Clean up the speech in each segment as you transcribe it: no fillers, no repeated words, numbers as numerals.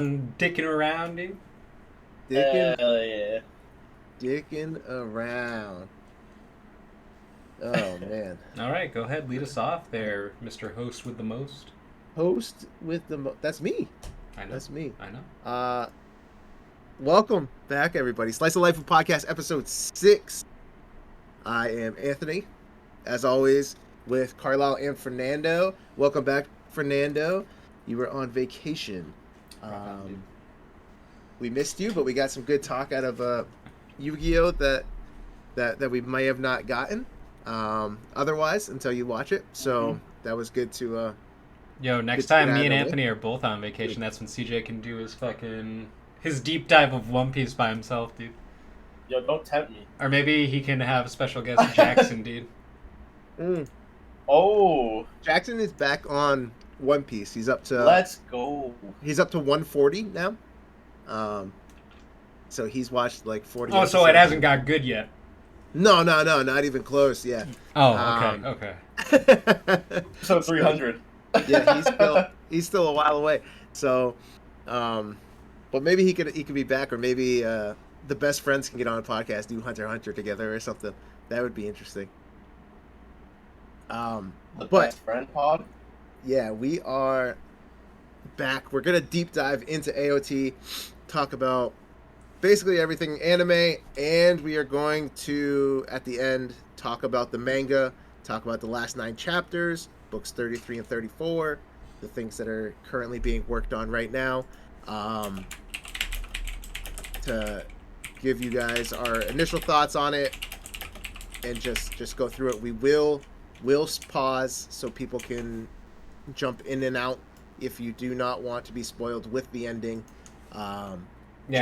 Dicking around, dude. Dicking, Hell yeah. dicking around. Oh man. All right, go ahead, lead us off there, Mr. Host with the most. Host with that's me. I know, That's me. I know. Welcome back, everybody. Slice of Life podcast, episode 6. I am Anthony, as always, with Carlisle and Fernando. Welcome back, Fernando. You were on vacation. We missed you, but we got some good talk out of Yu-Gi-Oh that we may have not gotten otherwise until you watch it. So that was good to. Yo, next Good to time get me out and of the way. Anthony are both on vacation, that's when CJ can do his deep dive of One Piece by himself, dude. Yo, don't tempt me. Or maybe he can have special guest Jackson, dude. Oh, Jackson is back on One Piece. He's up to let's go. He's up to 140 now. So he's watched like 40. Oh, so it episodes. hasn't got good yet. No, not even close. Yeah. Oh, okay. Episode 300. Yeah, he's still a while away. So, but maybe he could be back, or maybe the best friends can get on a podcast, do Hunter x Hunter together or something. That would be interesting. The But best friend pod. yeah, we are back. We're gonna deep dive into AOT, talk about basically everything anime, and we are going to at the end talk about the manga, talk about the last 9 chapters, books 33 and 34, the things that are currently being worked on right now, to give you guys our initial thoughts on it and just go through it. We'll pause so people can jump in and out if you do not want to be spoiled with the ending. Yeah,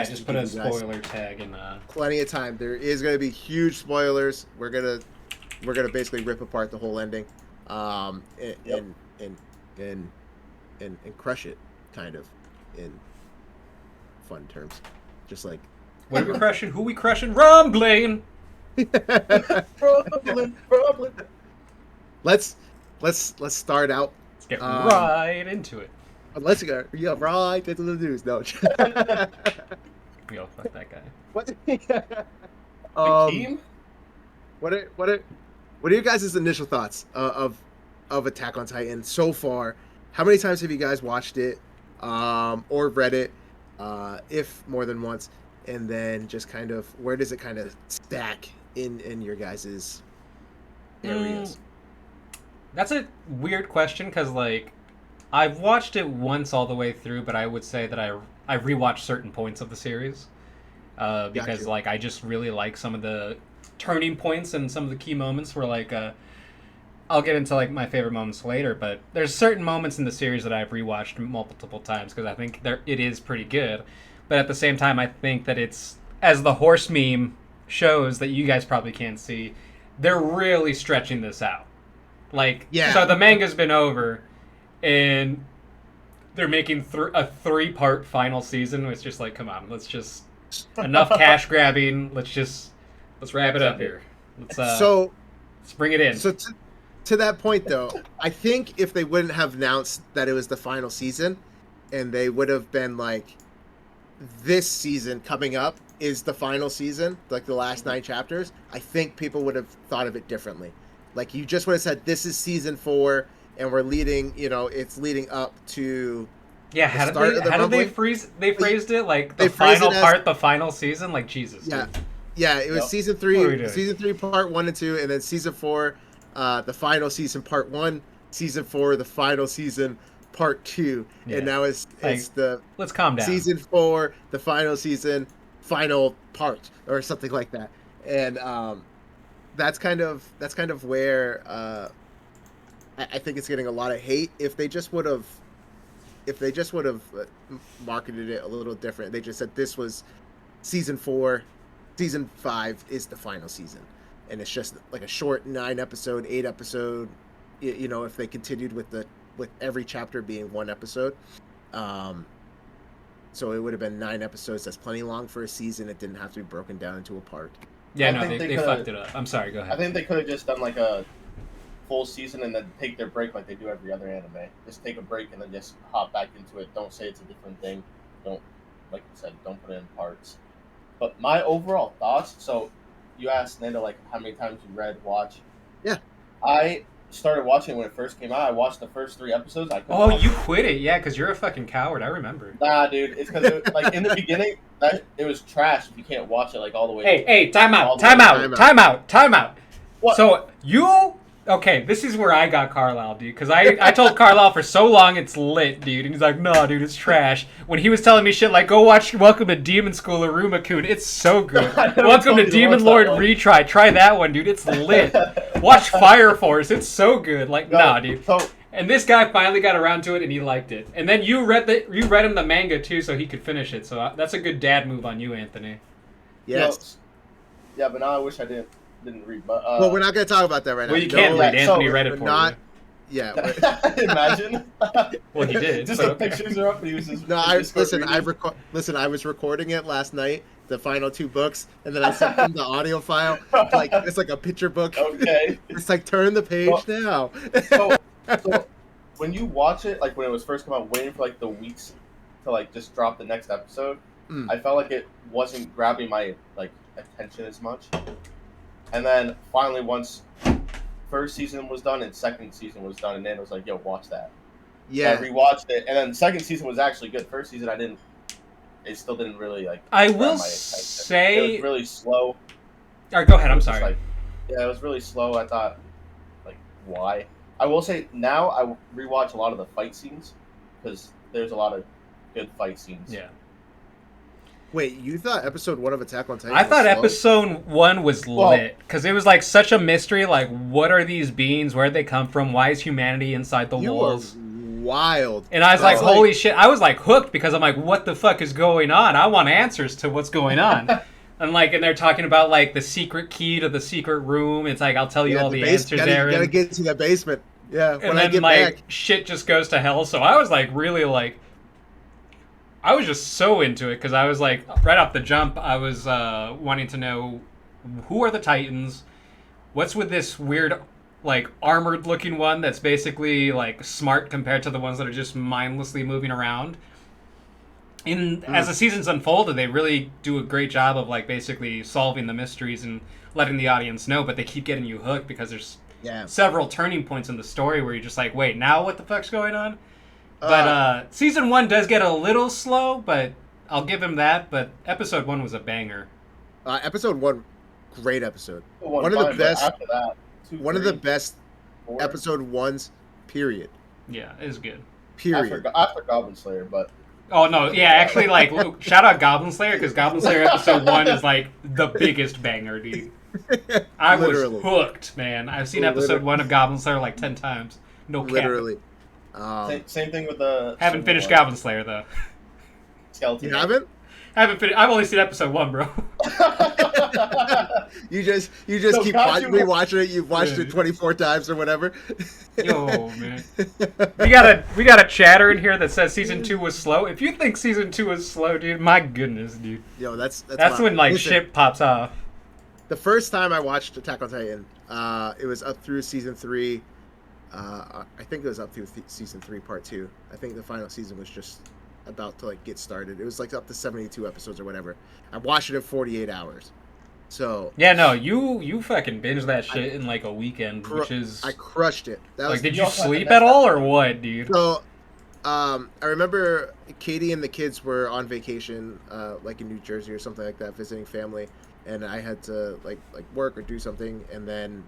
to just put give a you guys spoiler tag in. Plenty of time. There is going to be huge spoilers. We're gonna basically rip apart the whole ending, and crush it, kind of, in fun terms, just like. What are we crushing? Who we crushing? Rumbling! Problem. Let's start out. Let's get right into it. Let's go. Yeah, right into the news. No. Yo, fuck that guy. What? Hakeem? What are your guys' initial thoughts of Attack on Titan so far? How many times have you guys watched it, or read it, if more than once? And then just kind of, where does it kind of stack in your guys' areas? That's a weird question because, like, I've watched it once all the way through, but I would say that I rewatched certain points of the series because, Gotcha. like, I just really like some of the turning points and some of the key moments where, like, I'll get into, like, my favorite moments later, but there's certain moments in the series that I've rewatched multiple times because I think it is pretty good. But at the same time, I think that it's, as the horse meme shows that you guys probably can't see, they're really stretching this out. Like, Yeah. So the manga's been over, and they're making a 3-part final season. It's just like, come on, let's just enough cash grabbing. Let's wrap it up here. Let's bring it in. So to that point, though, I think if they wouldn't have announced that it was the final season, and they would have been like, this season coming up is the final season, like the last 9 chapters, I think people would have thought of it differently. Like, you just would have said, this is season 4, and we're leading, it's leading up to yeah, how did they phrased it? Like, the final part, the final season? Like, Jesus. Yeah. Dude. Yeah, it was season What are we 3, doing? season 3, part 1 and 2, and then season 4, the final season, part 1, season 4, the final season, part 2, Yeah. and now it's the Let's calm down. season 4, the final season, final part, or something like that. And that's kind of where I think it's getting a lot of hate. If they just would have marketed it a little different, they just said this was season 4, season 5 is the final season, and it's just like a short 8 episode, if they continued with every chapter being 1 episode. So it would have been 9 episodes. That's plenty long for a season. It didn't have to be broken down into a part. Yeah, I no, think they fucked it up. I'm sorry, go ahead. I think they could have just done like a full season and then take their break like they do every other anime. Just take a break and then just hop back into it. Don't say it's a different thing. Don't, like you said, don't put it in parts. But my overall thoughts. So, you asked Nando like how many times you watch. Yeah. I started watching it when it first came out. I watched the first 3 episodes. I couldn't Oh, watch you it. quit it, yeah, because you're a fucking coward. I remember. Nah, dude. It's because like in the beginning, it was trash if you can't watch it like all the way. Hey, time all out, the way- time out. What? So okay, this is where I got Carlisle, dude, because I told Carlisle for so long it's lit, dude, and he's like, no, dude, it's trash. When he was telling me shit like, go watch Welcome to Demon School or Ruma-kun, it's so good. Welcome to Demon Lord Retry, try that one, dude, it's lit. Watch Fire Force, it's so good. Like, nah, dude. So, And this guy finally got around to it, and he liked it. And then you read him the manga too, so he could finish it. So that's a good dad move on you, Anthony. Yes. yeah, but now I wish I didn't read. But Well, we're not going to talk about that right now. Well, you can't read. Anthony so read it we're for not- you. Yeah. Imagine. Well, he did. Just but the okay. pictures are up. He was just No, I was recording it last night, the final 2 books, and then I sent him the audio file. Like it's like a picture book. Okay. It's like turn the page now. So when you watch it, like when it was first come out, waiting for like the weeks to like just drop the next episode, I felt like it wasn't grabbing my like attention as much. And then finally, once first season was done and second season was done, and then it was like, "Yo, watch that." Yeah. I rewatched it, and then the second season was actually good. First season, it still didn't really like. I grab will my attention. say. It was really slow. All right, go ahead. I'm It was just, sorry. like, yeah, it was really slow. I thought, like, why? I will say now I rewatch a lot of the fight scenes because there's a lot of good fight scenes. Yeah. Wait, you thought episode 1 of Attack on Titan? I thought was slow? episode 1 was lit because it was like such a mystery. Like, what are these beings? Where did they come from? Why is humanity inside the You walls? were wild. And I was That's like, holy shit. I was like hooked because I'm like, what the fuck is going on? I want answers to what's going on. And they're talking about like the secret key to the secret room. It's like, I'll tell you all the answers there. You gotta get to the basement. Yeah, when And I then get like back. shit just goes to hell. So I was like really like, I was just so into it because I was like, right off the jump, I was wanting to know who are the Titans? What's with this weird, like, armored looking one that's basically like smart compared to the ones that are just mindlessly moving around? As the seasons unfolded, they really do a great job of like basically solving the mysteries and letting the audience know, but they keep getting you hooked because there's several turning points in the story where you're just like, wait, now what the fuck's going on? But season 1 does get a little slow, but I'll give him that. But episode 1 was a banger. Episode 1, great episode. One One of the fine, but best. After that, One of the best 4, episode 1s. Period. Yeah, it was good. Period. after Goblin Slayer, but Oh no, yeah, actually, like, shout out Goblin Slayer because Goblin Slayer episode 1 is like the biggest banger, dude. I was Literally. hooked, man. I've seen episode 1 of Goblin Slayer like 10 times. No cap. Literally. same thing with the. Haven't finished Goblin Slayer though. Skeleton. You haven't? Haven't finished. I've only seen episode 1, bro. You just So keep got you- rewatching it. You've watched it 24 times or whatever. Yo, man. We got a chatter in here that says season 2 was slow. If you think season 2 was slow, dude, my goodness, dude. Yo, that's That's when like Listen, shit pops off. The first time I watched Attack on Titan, it was up through season 3. I think it was up through season 3, part 2. I think the final season was just about to like get started. It was like up to 72 episodes or whatever. I watched it in 48 hours. So Yeah, no, you fucking binged that shit in like a weekend, which is I crushed it. That like, was did you sleep at all or what, dude? So, I remember Katie and the kids were on vacation, like in New Jersey or something like that, visiting family, and I had to like work or do something, and then,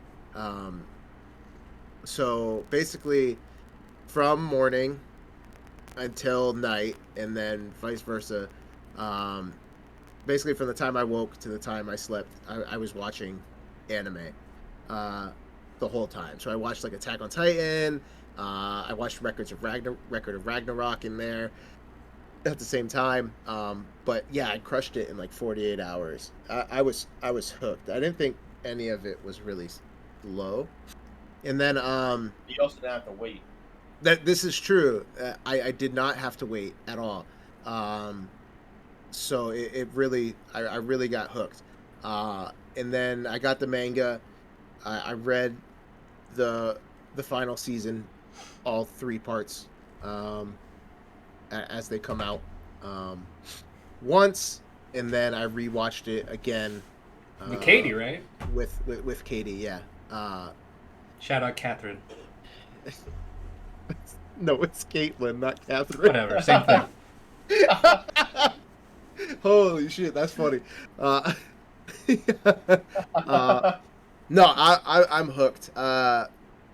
so basically, from morning until night, and then vice versa, basically from the time I woke to the time I slept, I was watching anime, the whole time. So I watched like Attack on Titan. I watched Record of Ragnarok in there at the same time. But yeah, I crushed it in like 48 hours. I was hooked. I didn't think any of it was really low. And then You also didn't have to wait. this is true. I did not have to wait at all. So it really, I really got hooked. And then I got the manga. I read the final season, all 3 parts, as they come out. once, and then I rewatched it again. With Katie, right? With Katie, yeah. Shout out Catherine. No, it's Caitlin, not Catherine. Whatever, same thing. Holy shit, that's funny. No, I'm hooked.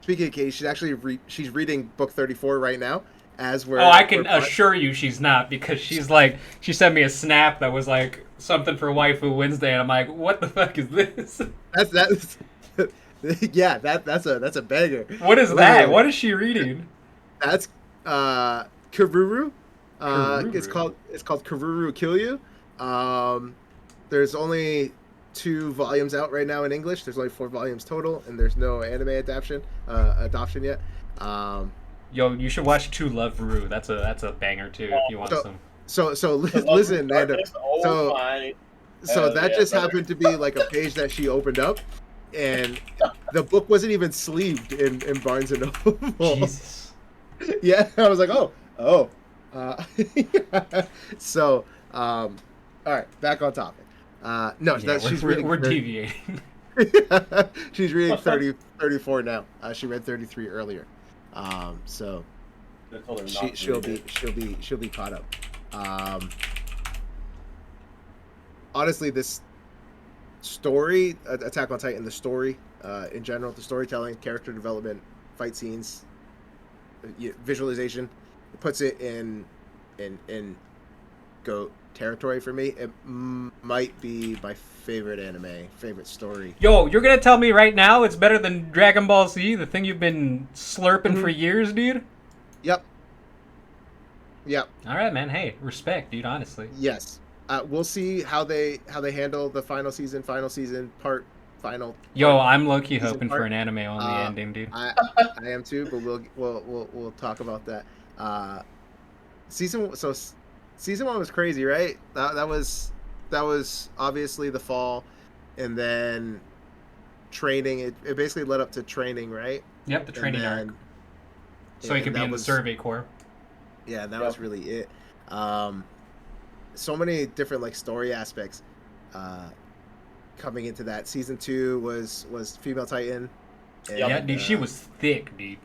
Speaking of Katie, she's actually she's reading book 34 right now. As we're. Oh, I can assure you she's not, because she's like, she sent me a snap that was like something for Waifu Wednesday, and I'm like, what the fuck is this? That's yeah, that's a banger. What is that? What is she reading? That's Karuru. Karuru. It's called Karuru Kill You. There's only 2 volumes out right now in English. There's only 4 volumes total, and there's no anime adoption yet. Yo, you should watch To Love Ru. That's a banger too if you want some. So listen, Nando. So that just happened to be like a page that she opened up, and the book wasn't even sleeved in Barnes and Noble. Jesus. Yeah, I was like, oh. So, all right, back on topic. No, Yeah, she's reading. We're deviating. She's reading 34 now. She read 33 earlier. So she'll be caught up. Honestly, this story, Attack on Titan, the story in general, the storytelling, character development, fight scenes, visualization, it puts it in GOAT territory for me. It might be my favorite anime, favorite story. Yo, you're gonna tell me right now it's better than Dragon Ball Z, the thing you've been slurping for years, dude? Yep. All right, man. Hey, respect, dude. Honestly. Yes. We'll see how they handle the final season final. Yo, I'm low key hoping for an anime only ending, dude. I am too, but we'll talk about that. Season 1 was crazy, right? That was obviously the fall, and then training. It basically led up to training, right? Yep, the training arc. So he could be in the Survey Corps. Yeah, that was really it. So many different like story aspects coming into that. Season 2 was Female Titan. And, yeah, dude, she was thick, dude.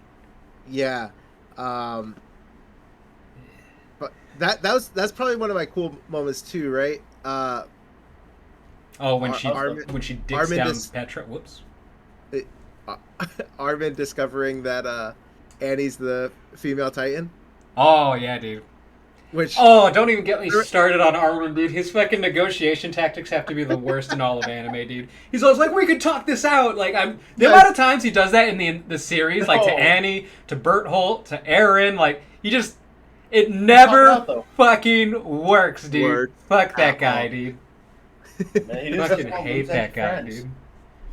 Yeah. But that's probably one of my cool moments too, right? When she digs down Petra. Whoops. Armin discovering that Annie's the female Titan. Oh yeah, dude. Don't even get me started on Armin, dude. His fucking negotiation tactics have to be the worst in all of anime, dude. He's always like, "We could talk this out." Like, the amount of times he does that in the series, like to Annie, to Berthold, to Eren, like it never fucking works, dude. Fuck that guy, dude. Man, I fucking hate that guy, dude.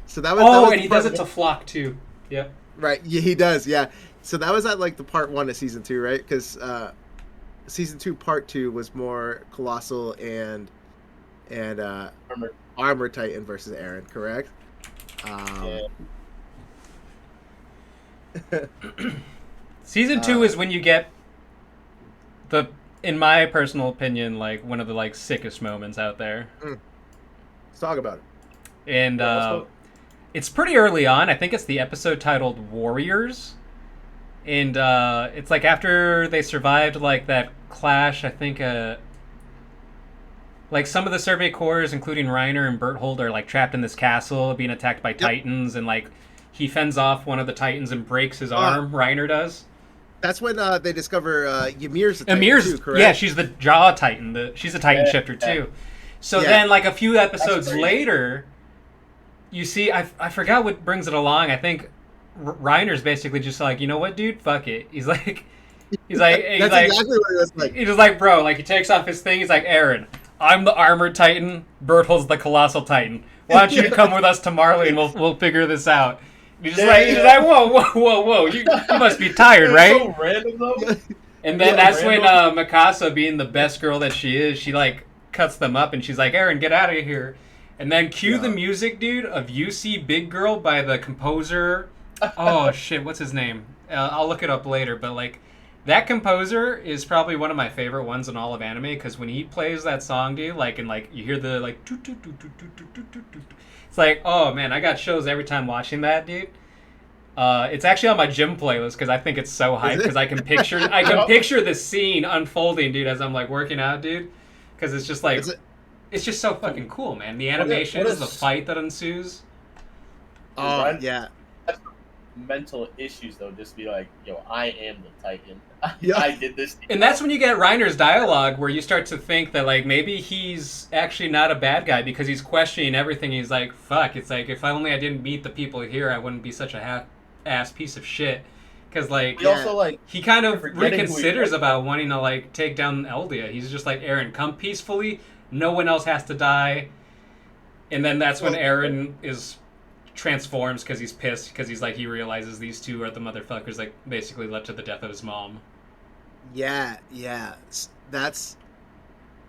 So that was and he does it to Flock too. Yep. Right. Yeah, he does. Yeah. So that was at like the part 1 of season 2, right? Because season 2 part 2 was more Colossal and Armor Titan versus Eren, correct? Season 2 is when you get in my personal opinion, like one of the like sickest moments out there. Let's talk about it. And it's pretty early on. I think it's the episode titled Warriors. And it's like after they survived like that clash, I think like some of the Survey Corps, including Reiner and Berthold, are like trapped in this castle being attacked by Titans, and like he fends off one of the Titans and breaks his arm. Reiner does. That's when they discover Ymir's the Titan too, correct? Yeah, she's the Jaw Titan. She's a Titan shifter too. So then like a few episodes later, you see, I forgot what brings it along. I think Reiner's basically just like, you know what, dude, fuck it. He's like, exactly what it was like. He's just like, bro, like he takes off his thing. He's like, Eren, I'm the Armored Titan. Berthold's the Colossal Titan. Why don't you come with us to Marley and we'll figure this out. He's just like, whoa, you must be tired, right? So random though. And then that's when Mikasa, being the best girl that she is, she like cuts them up and she's like, Eren, get out of here. And then cue the music, dude, of You See Big Girl by the composer. Oh shit, what's his name? I'll look it up later. But like That composer is probably one of my favorite ones in all of anime because when he plays that song, dude, like and like you hear the like it's like, oh man, I got chills every time watching that, dude. It's actually on my gym playlist because I think it's so hype because I can picture the scene unfolding, dude, as I'm like working out, dude. Because it's just like it's just so fucking cool, man. The animation, the fight that ensues. Oh yeah. Mental issues though, just be like, yo, I am the Titan. Yeah. I did this. And that's when you get Reiner's dialogue where you start to think that like maybe he's actually not a bad guy because he's questioning everything. He's like, fuck, it's like if only I didn't meet the people here, I wouldn't be such a half-ass piece of shit. Because like, also, like, he kind of reconsiders about wanting to like take down Eldia. He's just like, Eren, come peacefully. No one else has to die. And then that's when Eren transforms because he's pissed because he's like he realizes these two are the motherfuckers that basically led to the death of his mom. Yeah, that's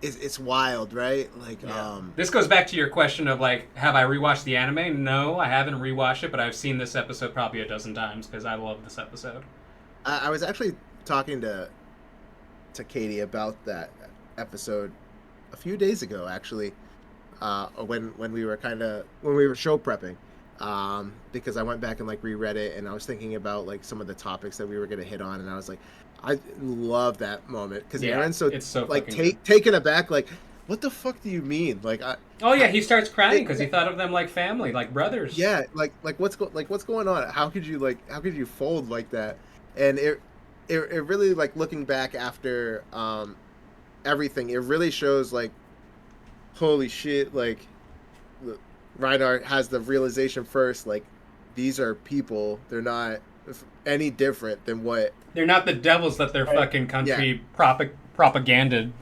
it's wild, right? Like, this goes back to your question of like, have I rewatched the anime? No, I haven't rewatched it, but I've seen this episode probably a dozen times because I love this episode. I was actually talking to Katie about that episode a few days ago, actually, when we were show prepping. Because I went back and like reread it and I was thinking about like some of the topics that we were gonna hit on and I was like, I love that moment because Eren's it's so like taken ababack, like, what the fuck do you mean? Like, he starts crying because he thought of them like family, like brothers. Yeah, like what's going on? How could you fold like that? And it really, like, looking back after everything, it really shows like, holy shit, like. Reinhardt has the realization first, like, these are people. They're not any different than what... They're not the devils that their fucking country propagated,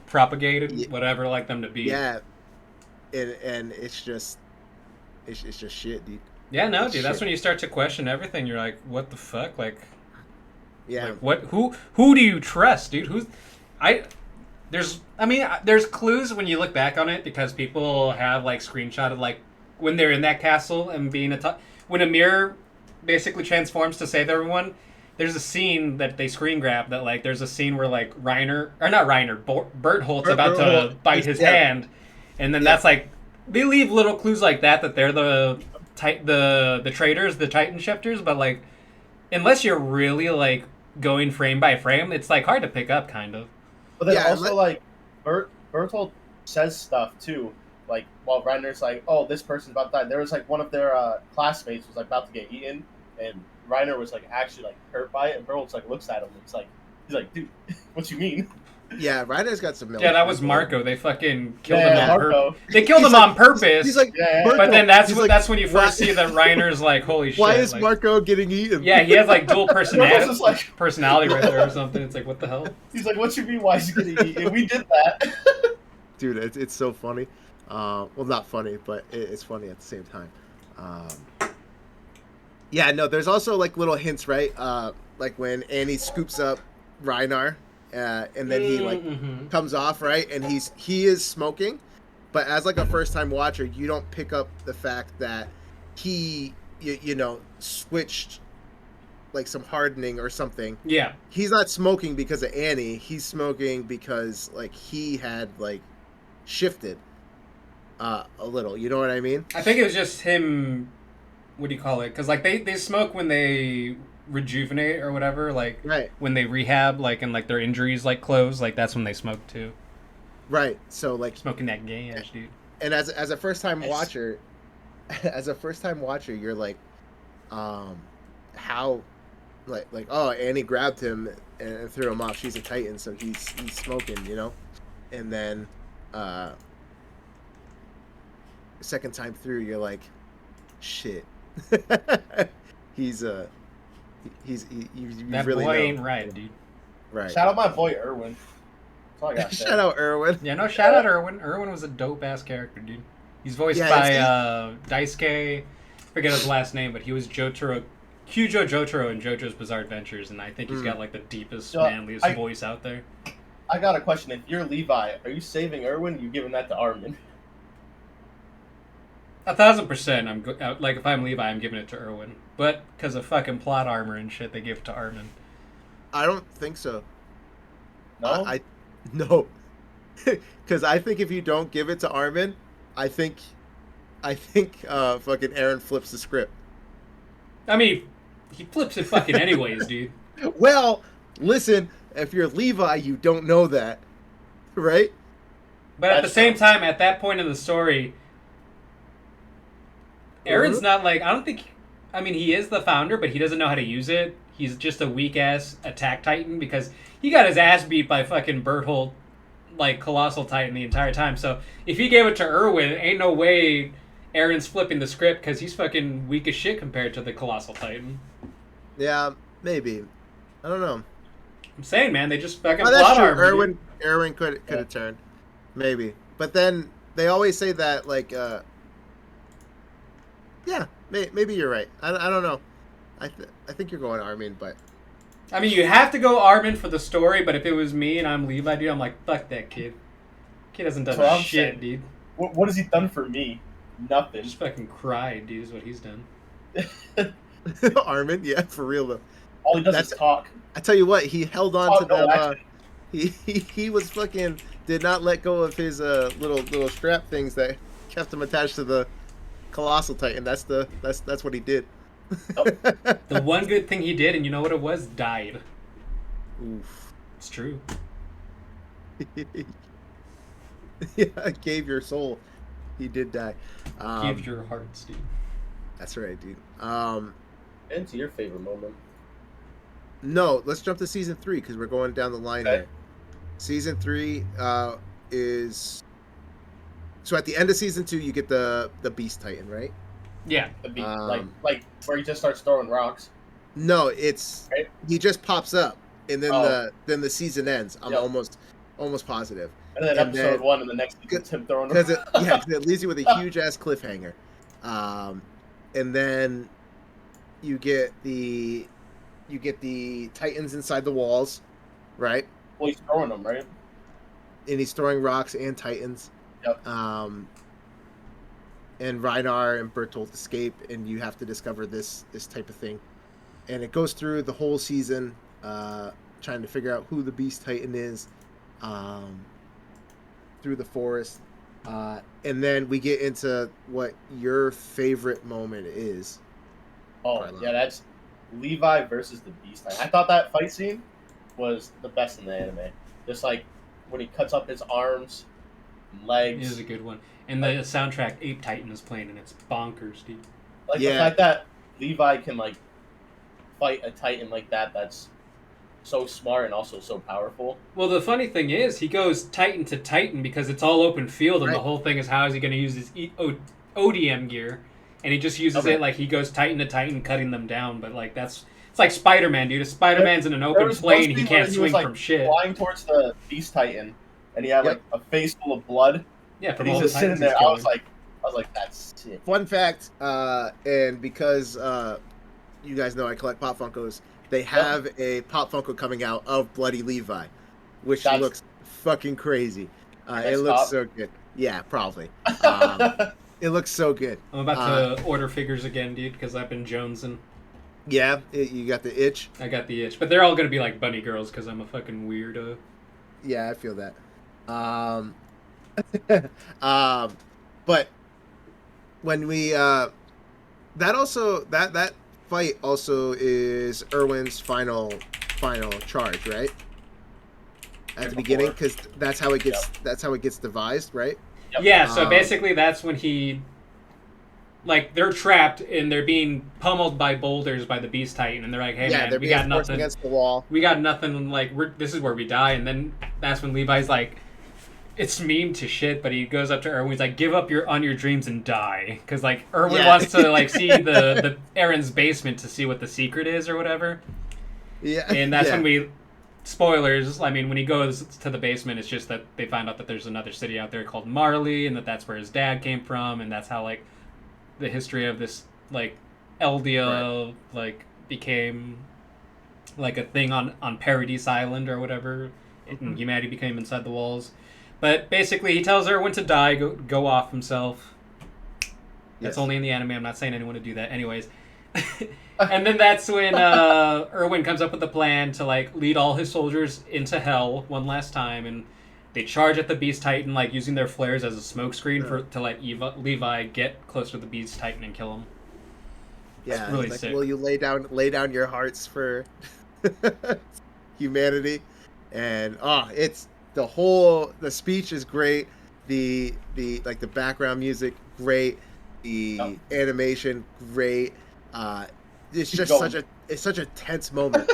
whatever, like them to be. Yeah. And it's just shit, dude. Yeah, no, dude, that's when you start to question everything. You're like, what the fuck? Like, yeah. Like, who do you trust, dude? There's clues when you look back on it because people have, like, screenshotted, like, when they're in that castle and being when Amir basically transforms to save everyone, there's a scene that they screen grab that like there's a scene where like Bertholdt's about to bite his hand, and then that's like they leave little clues like that they're the traitors, the Titan shifters, but like unless you're really like going frame by frame, it's like hard to pick up kind of. But then also like Berthold says stuff too. Like, while Reiner's like, oh, this person's about to die. There was, like, one of their classmates was, like, about to get eaten, and Reiner was, like, actually, like, hurt by it, and Berthold, like, looks at him, and he's like, dude, what you mean? Yeah, Reiner's got some... Yeah, that was Marco. They fucking killed him on purpose. They killed him on purpose. He's like, but then that's when you first see that Reiner's like, holy shit. Why is like, Marco getting eaten? Yeah, he has, like, dual personality right there or something. It's like, what the hell? He's like, what you mean, why is he getting eaten? We did that. Dude, it's so funny. Well, not funny, but it's funny at the same time. Yeah, no, there's also like little hints, right? Like when Annie scoops up Reinar, and then he like comes off, right? And he is smoking, but as like a first time watcher, you don't pick up the fact that he you know switched like some hardening or something. Yeah, he's not smoking because of Annie. He's smoking because like he had like shifted. A little, you know what I mean? I think it was just him. What do you call it? Because like they smoke when they rejuvenate or whatever. Like when they rehab, like and like their injuries like close. Like that's when they smoke too. Right. So like smoking that gas, dude. And as a first time watcher, you're like, how, like oh Annie grabbed him and threw him off. She's a Titan, so he's smoking, you know, and then. Second time through, you're like, shit. he's that really boy ain't right, dude. Right. Shout out my boy Erwin. That's all I got. Shout out Erwin. Yeah, no, shout out Erwin. Erwin was a dope ass character, dude. He's voiced by Daisuke. Forget his last name, but he was Jotaro, Kyujo Jotaro in JoJo's Bizarre Adventures, and I think he's got like the deepest, manliest voice out there. I got a question. If you're Levi, are you saving Erwin? Or are you giving that to Armin? 1,000%. I'm like if I'm Levi, I'm giving it to Erwin. But because of fucking plot armor and shit, they give it to Armin. I don't think so. No. I no, because I think if you don't give it to Armin, I think fucking Aaron flips the script. I mean, he flips it fucking anyways, dude. Well, listen, if you're Levi, you don't know that, right? But at the That's same true. time, at that point in the story, Aaron's not like, I don't think, I mean, he is the founder, but he doesn't know how to use it. He's just a weak ass attack titan because he got his ass beat by fucking Berthold, like Colossal Titan the entire time. So if he gave it to Erwin, ain't no way Aaron's flipping the script because he's fucking weak as shit compared to the Colossal Titan. Yeah, maybe. I don't know. I'm saying, man, they just fucking Oh, that's plot true. armor. Dude. Erwin could have turned, maybe. But then they always say that like, yeah, maybe you're right. I don't know. I think you're going Armin, but I mean, you have to go Armin for the story, but if it was me and I'm Levi, dude, I'm like, fuck that kid. Kid hasn't done That's what I'm shit, saying. dude. What has he done for me? Nothing. Just fucking cried, dude, is what he's done. Armin, yeah, for real though. All he does That's- is talk. I tell you what, he held on to No them. action. He was fucking did not let go of his little strap things that kept him attached to the Colossal Titan. That's what he did. The one good thing he did, and you know what it was? Died. Oof. It's true. Yeah, gave your soul. He did die. Give your hearts, dude. That's right, dude. Into your favorite moment. No, let's jump to season 3 because we're going down the line Okay. here. Season 3 is so at the end of season 2 you get the Beast Titan, right? Yeah. The beat, Um, like where he just starts throwing rocks. No, it's Right? he just pops up and then Oh. the season ends. I'm Yep. almost positive And then And episode then- 1 and the next season's him throwing because them. it leaves you with a huge ass cliffhanger. And then you get the Titans inside the walls, right? Well, he's throwing them, right? And he's throwing rocks and Titans. Yep. And Reinar and Bertolt escape, and you have to discover this type of thing. And it goes through the whole season, trying to figure out who the Beast Titan is, through the forest. And then we get into what your favorite moment is. Oh, Right. yeah, that's Levi versus the Beast Titan. I thought that fight scene was the best in the anime. Just like when he cuts up his arms and It legs. was a good one. And the soundtrack Ape Titan is playing, and it's bonkers, dude. Like Yeah. the fact that Levi can like fight a Titan like that, that's so smart and also so powerful. Well, the funny thing is, he goes Titan to Titan because it's all open field, and the Right. whole thing is how is he going to use his ODM gear? And he just uses Okay. it like he goes Titan to Titan, cutting them down. But like it's like Spider-Man, dude. If Spider-Man's in an There open was plane, one he scene can't where swing was, like, from shit. Flying towards the Beast Titan, and he had Yep. like a face full of blood, Yeah, and from he's all the just sitting Titans there. he's I was killing. like, that's sick. Fun fact, and because you guys know I collect Pop Funkos, they have a Pop Funko coming out of Bloody Levi, which That's- looks fucking crazy. It Next looks top? so good. Yeah, probably. It looks so good. I'm about to order figures again, dude, because I've been jonesing. Yeah, you got the itch. I got the itch, but they're all gonna be like bunny girls because I'm a fucking weirdo. Yeah, I feel that. But when we that fight also is Erwin's final charge, right? At Yeah, the beginning, before. because that's how it gets devised, right? Yep. Yeah, so Um, basically that's when he, like, they're trapped and they're being pummeled by boulders by the Beast Titan, and they're like, "Hey yeah, man, they're we being got forced nothing. against the wall. We got nothing. Like, this is where we die." And then that's when Levi's like, it's meme to shit, but he goes up to Erwin. He's like, "Give up on your dreams and die," because like Erwin Yeah. wants to like see the Aaron's basement to see what the secret is or whatever. Yeah, And that's yeah. when we, spoilers, I mean, when he goes to the basement, it's just that they find out that there's another city out there called Marley, and that's where his dad came from, and that's how, like, the history of this, like, Eldia, like, became, like, a thing on Paradise Island or whatever, and humanity became inside the walls. But basically, he tells Erwin to die, go off himself. That's Yes. only in the anime. I'm not saying anyone to do that. Anyways. And then that's when Erwin comes up with a plan to like lead all his soldiers into hell one last time, and they charge at the Beast Titan, like using their flares as a smokescreen to let Levi get close to the Beast Titan and kill him. Yeah, it's really like, sick. will you lay down your hearts for humanity? And it's the speech is great. The like the background music great. The animation great. It's just such a tense moment.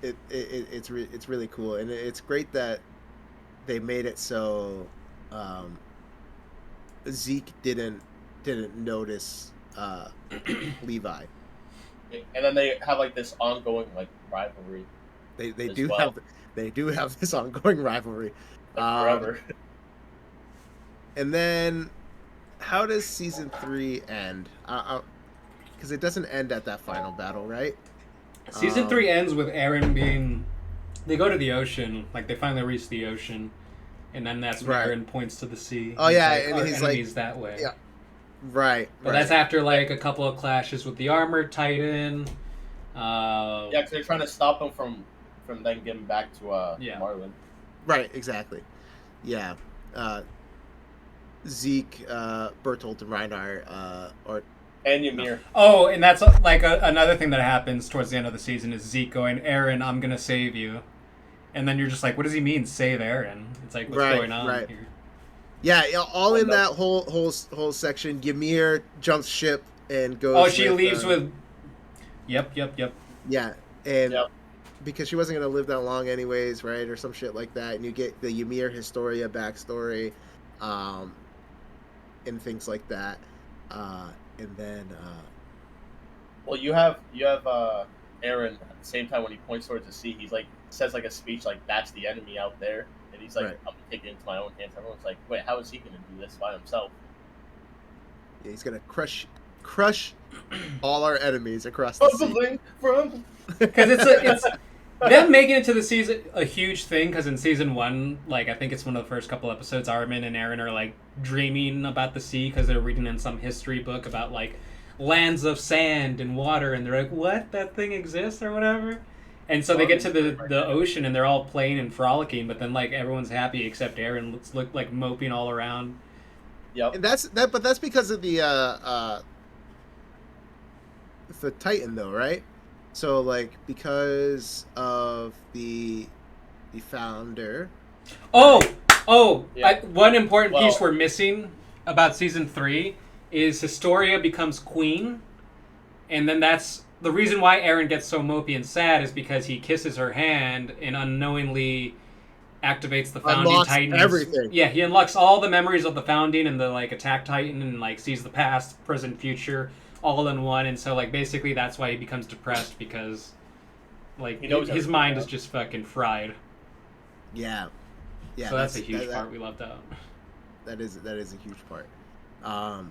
It's really cool, and it's great that they made it so Zeke didn't notice Levi. And then they have like this ongoing like rivalry. They do have this ongoing rivalry. Forever. And then, how does season 3 end? Because it doesn't end at that final battle, right? Season 3 ends with Eren being. They go to the ocean, like they finally reach the ocean, and then that's when Eren points to the sea. Oh yeah, like, and he's enemies like that way. Yeah. Right. But that's after like a couple of clashes with the Armored Titan. Yeah, because they're trying to stop him from then getting back to Marlin. Right. Exactly. Yeah. Zeke, Bertolt, and Reinhardt, and Ymir. Oh, and that's like another thing that happens towards the end of the season is Zeke going, "Eren, I'm gonna save you," and then you're just like, "What does he mean, save Eren?" It's like, what's going on here? Yeah, all in that whole section. Ymir jumps ship and goes. Oh, she leaves with. Yep. Yeah, and because she wasn't gonna live that long anyways, right, or some shit like that, and you get the Ymir Historia backstory, and things like that, and then. Well, you have Eren at the same time when he points towards the sea. He's like says like a speech like that's the enemy out there, and he's like, I'm taking it into my own hands. Everyone's like, wait, how is he gonna do this by himself? Yeah, he's gonna crush all our enemies across the sea. Because it's them making it to the season a huge thing. Because in season 1, like I think it's one of the first couple episodes, Armin and Eren are like dreaming about the sea because they're reading in some history book about like lands of sand and water, and they're like, what, that thing exists or whatever. And so they get to the ocean and they're all playing and frolicking, but then like everyone's happy except Eren look like moping all around. Yep. And that's because of the Titan though, right? So like because of the founder. Yeah. One important piece we're missing about season 3 is Historia becomes queen, and then that's the reason why Eren gets so mopey and sad is because he kisses her hand and unknowingly activates the founding Titan. Everything. Yeah, he unlocks all the memories of the founding and the like attack Titan and like sees the past, present, future all in one, and so like basically that's why he becomes depressed because like his mind is just fucking fried. Yeah. Yeah. So that's a huge part we left out. That is a huge part. No,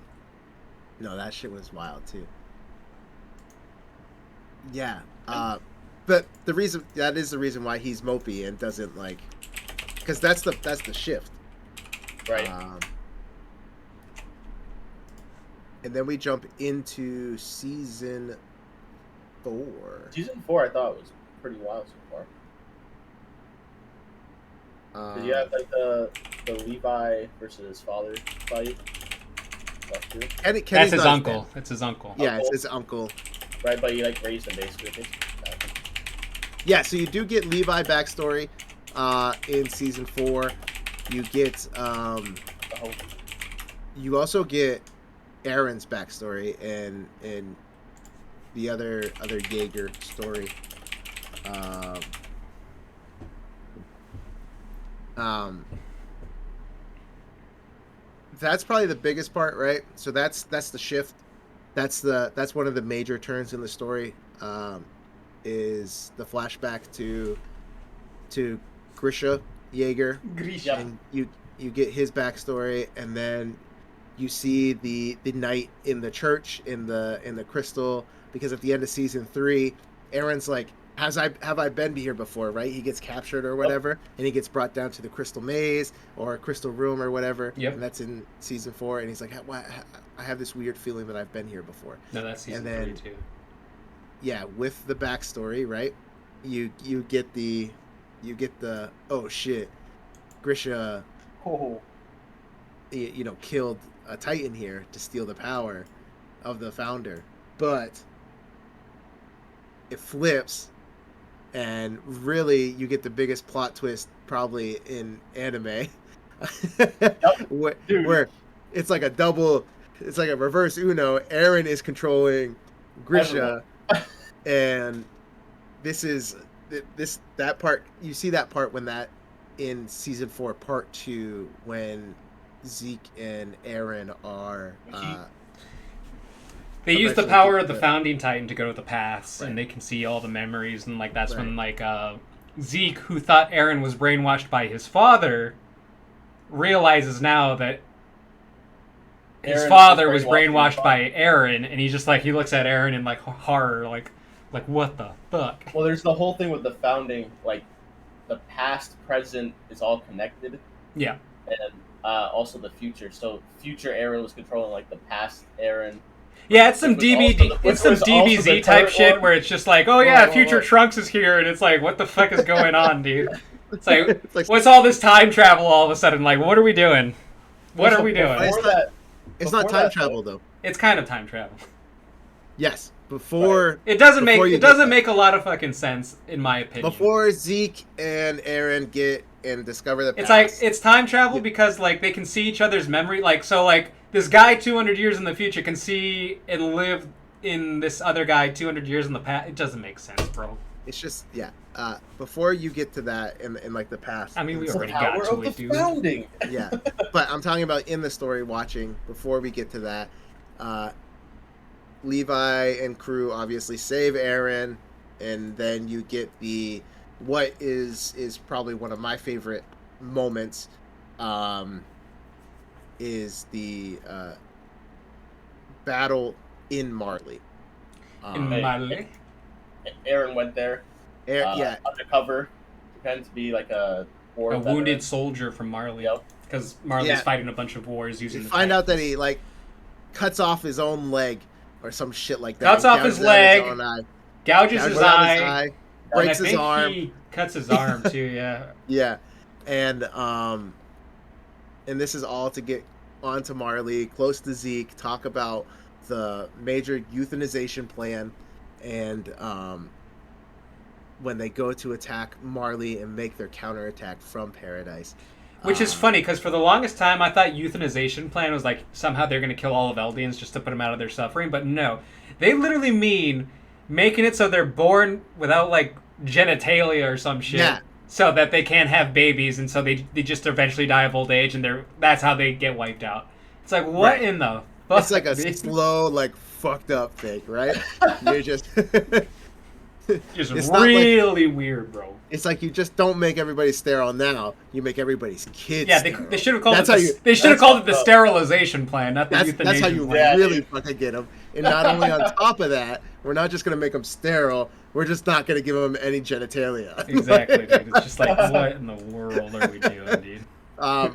that shit was wild too. Yeah. But the reason why he's mopey and doesn't like, because that's the shift. Right. And then we jump into season 4. Season 4, I thought was pretty wild so far. Did you have like the Levi versus his father fight? That's his uncle. It's his uncle. Yeah, it's his uncle. Right, but he like raised him basically. Yeah, so you do get Levi backstory in season 4. You get you also get Eren's backstory and the other Jaeger story. That's probably the biggest part, right? So that's the shift. That's one of the major turns in the story. Is the flashback to Grisha Jaeger. And you get his backstory, and then you see the night in the church in the crystal, because at the end of season 3, Eren's like have I been here before, right? He gets captured or whatever, and he gets brought down to the crystal maze or crystal room or whatever. Yep. And that's in season 4, and he's like, I have this weird feeling that I've been here before. No, that's season 3 too. Yeah, with the backstory, right? You get the oh shit, Grisha, killed a Titan here to steal the power of the founder, but it flips. And really, you get the biggest plot twist probably in anime, where it's like it's like a reverse Uno. Eren is controlling Grisha, and that part. You see that part when that in season 4, part 2, when Zeke and Eren are. They use the power of the founding Titan to go to the past, and they can see all the memories, and like that's when like Zeke, who thought Eren was brainwashed by his father, realizes now that his father was brainwashed by Eren, and he's just like he looks at Eren in like horror, like what the fuck. Well, there's the whole thing with the founding, like the past, present is all connected. Yeah, and also the future. So future Eren was controlling like the past Eren. Yeah, it's some DBZ type shit where it's just like, oh yeah, future Trunks is here, and it's like, what the fuck is going on, dude? It's like, what's all this time travel all of a sudden? Like, what are we doing? What are we doing? It's not time travel though. It's kind of time travel. Yes, before it doesn't make a lot of fucking sense in my opinion. Before Zeke and Eren get and discover the past. It's like it's time travel because like they can see each other's memory, like so like. This guy 200 years in the future can see and live in this other guy 200 years in the past. It doesn't make sense, bro. It's just, yeah. Before you get to that in like the past. I mean, we already got to it, dude. Founding. Yeah. But I'm talking about in the story watching, before we get to that, Levi and crew obviously save Eren, and then you get what is probably one of my favorite moments, is the battle in Marley. Marley? Eren went there. Undercover. Pretend to be like a wounded soldier from Marley. Because Marley's fighting a bunch of wars using the find out that he like cuts off his own leg or some shit like that. Cuts off his leg, gouges his eye, breaks his arm. He cuts his arm too, yeah. Yeah. And this is all to get onto Marley, close to Zeke, talk about the major euthanization plan, and when they go to attack Marley and make their counterattack from Paradise. Which is funny, because for the longest time I thought euthanization plan was like somehow they're going to kill all of Eldians just to put them out of their suffering, but no. They literally mean making it so they're born without like genitalia or some shit. Yeah. So that they can't have babies, and so they just eventually die of old age, and that's how they get wiped out. It's like, what in the fuck? It's like a slow, like, fucked up thing, right? You're just... just really weird, bro. It's like you just don't make everybody sterile now. You make everybody's kids sterile. They should have called it the sterilization plan, not the euthanasia. That's how you really fucking get them. And not only on top of that, we're not just going to make them sterile, we're just not going to give them any genitalia. Exactly, dude. It's just like, what in the world are we doing, dude?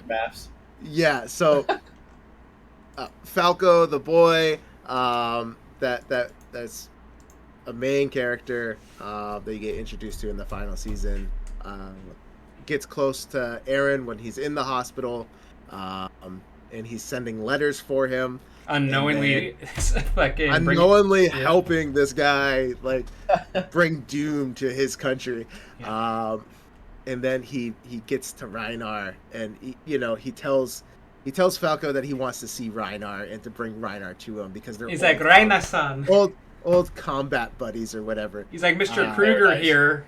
Maps. Yeah, so Falco the Boy, that's a main character that you get introduced to in the final season, gets close to Eren when he's in the hospital, and he's sending letters for him. Unknowingly helping this guy like bring doom to his country. Yeah. And then he gets to Reinar, and he tells Falco that he wants to see Reinar and to bring Reinar to him because they're like Reinar-san, old combat buddies or whatever. He's like, Mr. Kruger here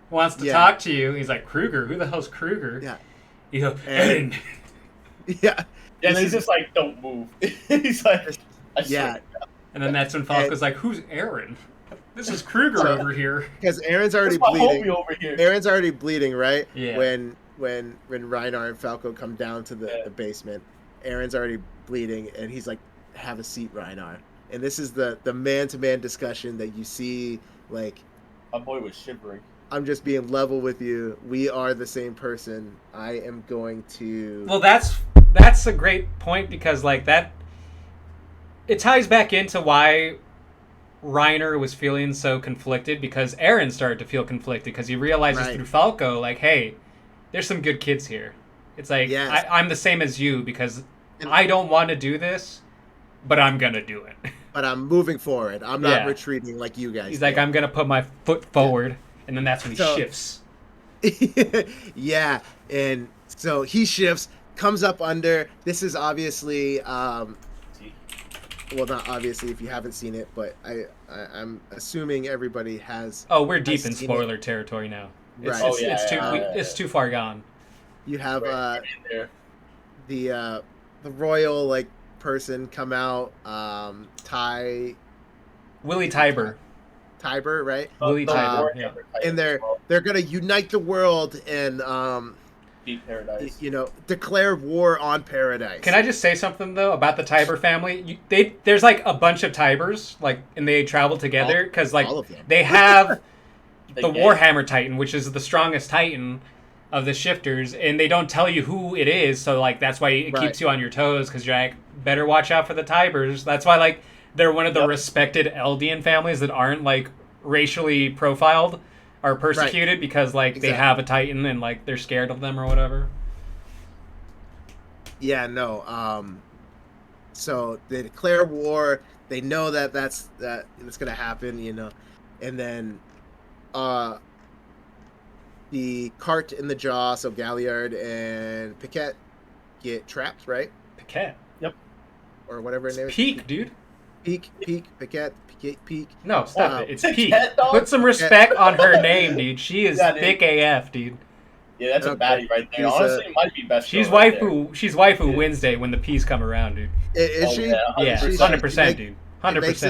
wants to talk to you. He's like, Kruger? Who the hell's Kruger? Yeah. He's like, Eren. Yeah. And he's just like, don't move. He's like, yeah. And then that's when Falco's like, who's Eren? This is Kruger over here. Because Eren's already bleeding. Over here. Eren's already bleeding, right? Yeah. When Reinar and Falco come down to the basement, Eren's already bleeding, and he's like, have a seat, Reinar. And this is the man-to-man discussion that you see, like, My boy was shivering. I'm just being level with you. We are the same person. I am going to. Well, that's a great point because like that, it ties back into why Reiner was feeling so conflicted because Eren started to feel conflicted because he realizes Right. through Falco like, hey, there's some good kids here. It's like Yes. I'm the same as you because And- I don't want to do this, but I'm gonna do it. But I'm moving forward. I'm not Yeah. retreating like you guys. He's like, I'm gonna put my foot forward, and then that's when he So- shifts. Yeah, and so he shifts, comes up under. This is obviously, well, not obviously if you haven't seen it, but I'm assuming everybody has. Oh, we're deep in seen it. spoiler territory now. It's, Right. it's, Oh, yeah, it's too yeah. it's too far gone. You have Right in there. the royal like person come out, Willie Tiber. Tiber, right? Willie The Tiber, Warhammer yeah. Titan And as well. they're gonna unite the world and Deep Paradise. declare war on paradise. Can I just say something though about the Tiber family? There's like a bunch of Tibers, like, and they travel together because like all of them. they have They the get- Warhammer Titan, which is the strongest Titan of the shifters, and they don't tell you who it is, so like that's why it Right. keeps you on your toes because you're like, better watch out for the Tibers. That's why like they're one of the Yep. respected Eldian families that aren't like racially profiled or persecuted because like they Exactly. have a Titan and like they're scared of them or whatever. Yeah, no. So they declare war. They know that that's gonna happen, and then, the cart in the jaw. So Galliard and Piquet get trapped, right? Piquet. Or whatever her name is. Peak, dude. Pique, Piquet, Peak. No, stop Wow. it. It's Piquet, Peak. dog? Put some respect on her name, dude. She is Yeah, dude. thick AF, dude. Yeah, that's a Okay. baddie right there. She's, Honestly, it might be best. She's girl right waifu. She's waifu Yeah. Wednesday when the peas come around, dude. Is Oh, she? yeah, Yeah, 100%. 100%, dude. It 100%. makes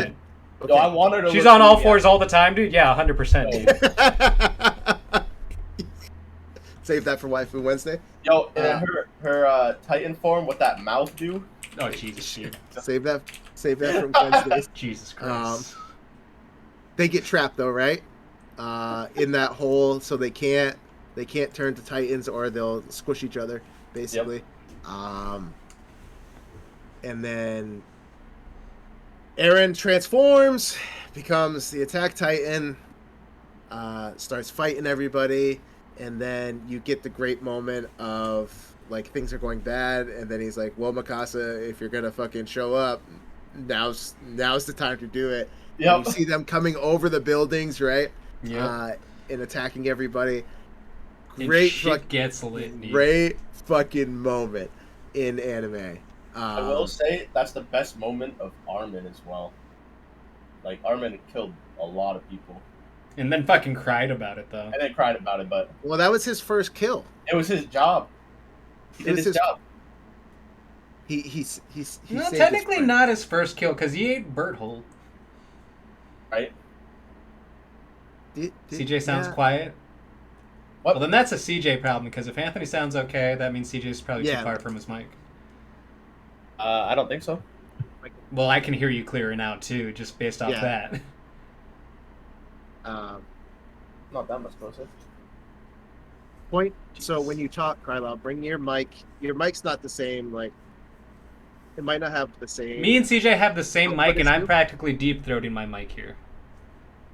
Yo, I want her to. She's look on all really fours all the time, dude. Yeah, 100%, dude. Save that for Waifu Wednesday. Yo, and then her Titan form, what that mouth do? Oh, Jesus, dude. Save that from Wednesday. Jesus Christ. They get trapped though, right? In that hole, so they can't turn to Titans or they'll squish each other, basically. And then Eren transforms, becomes the Attack Titan, starts fighting everybody, and then you get the great moment of like things are going bad, and then he's like, "Well, Mikasa, if you're gonna fucking show up, now's the time to do it." Yep. And you see them coming over the buildings, right? Yeah. And attacking everybody. And Great, shit gets lit, dude. great fucking moment in anime. I will say that's the best moment of Armin as well. Like Armin killed a lot of people, And then fucking cried about it, though. and then cried about it, but Well, that was his first kill. it was his job. He It did was his his- job. He No, saved his technically friend. not his first kill, because he ate Berthold. Right? CJ sounds yeah. quiet. What? Well, then that's a CJ problem, because if Anthony sounds okay, that means CJ's probably Yeah. too far from his mic. I don't think so. Well, I can hear you clearer now, too, just based off Yeah. that. Not that much closer. Point. So when you talk, Krylo, bring your mic. Your mic's not the same. Like, it might not have the same. Me and CJ have the same Oh, mic, what and is I'm you? practically deep-throating my mic here.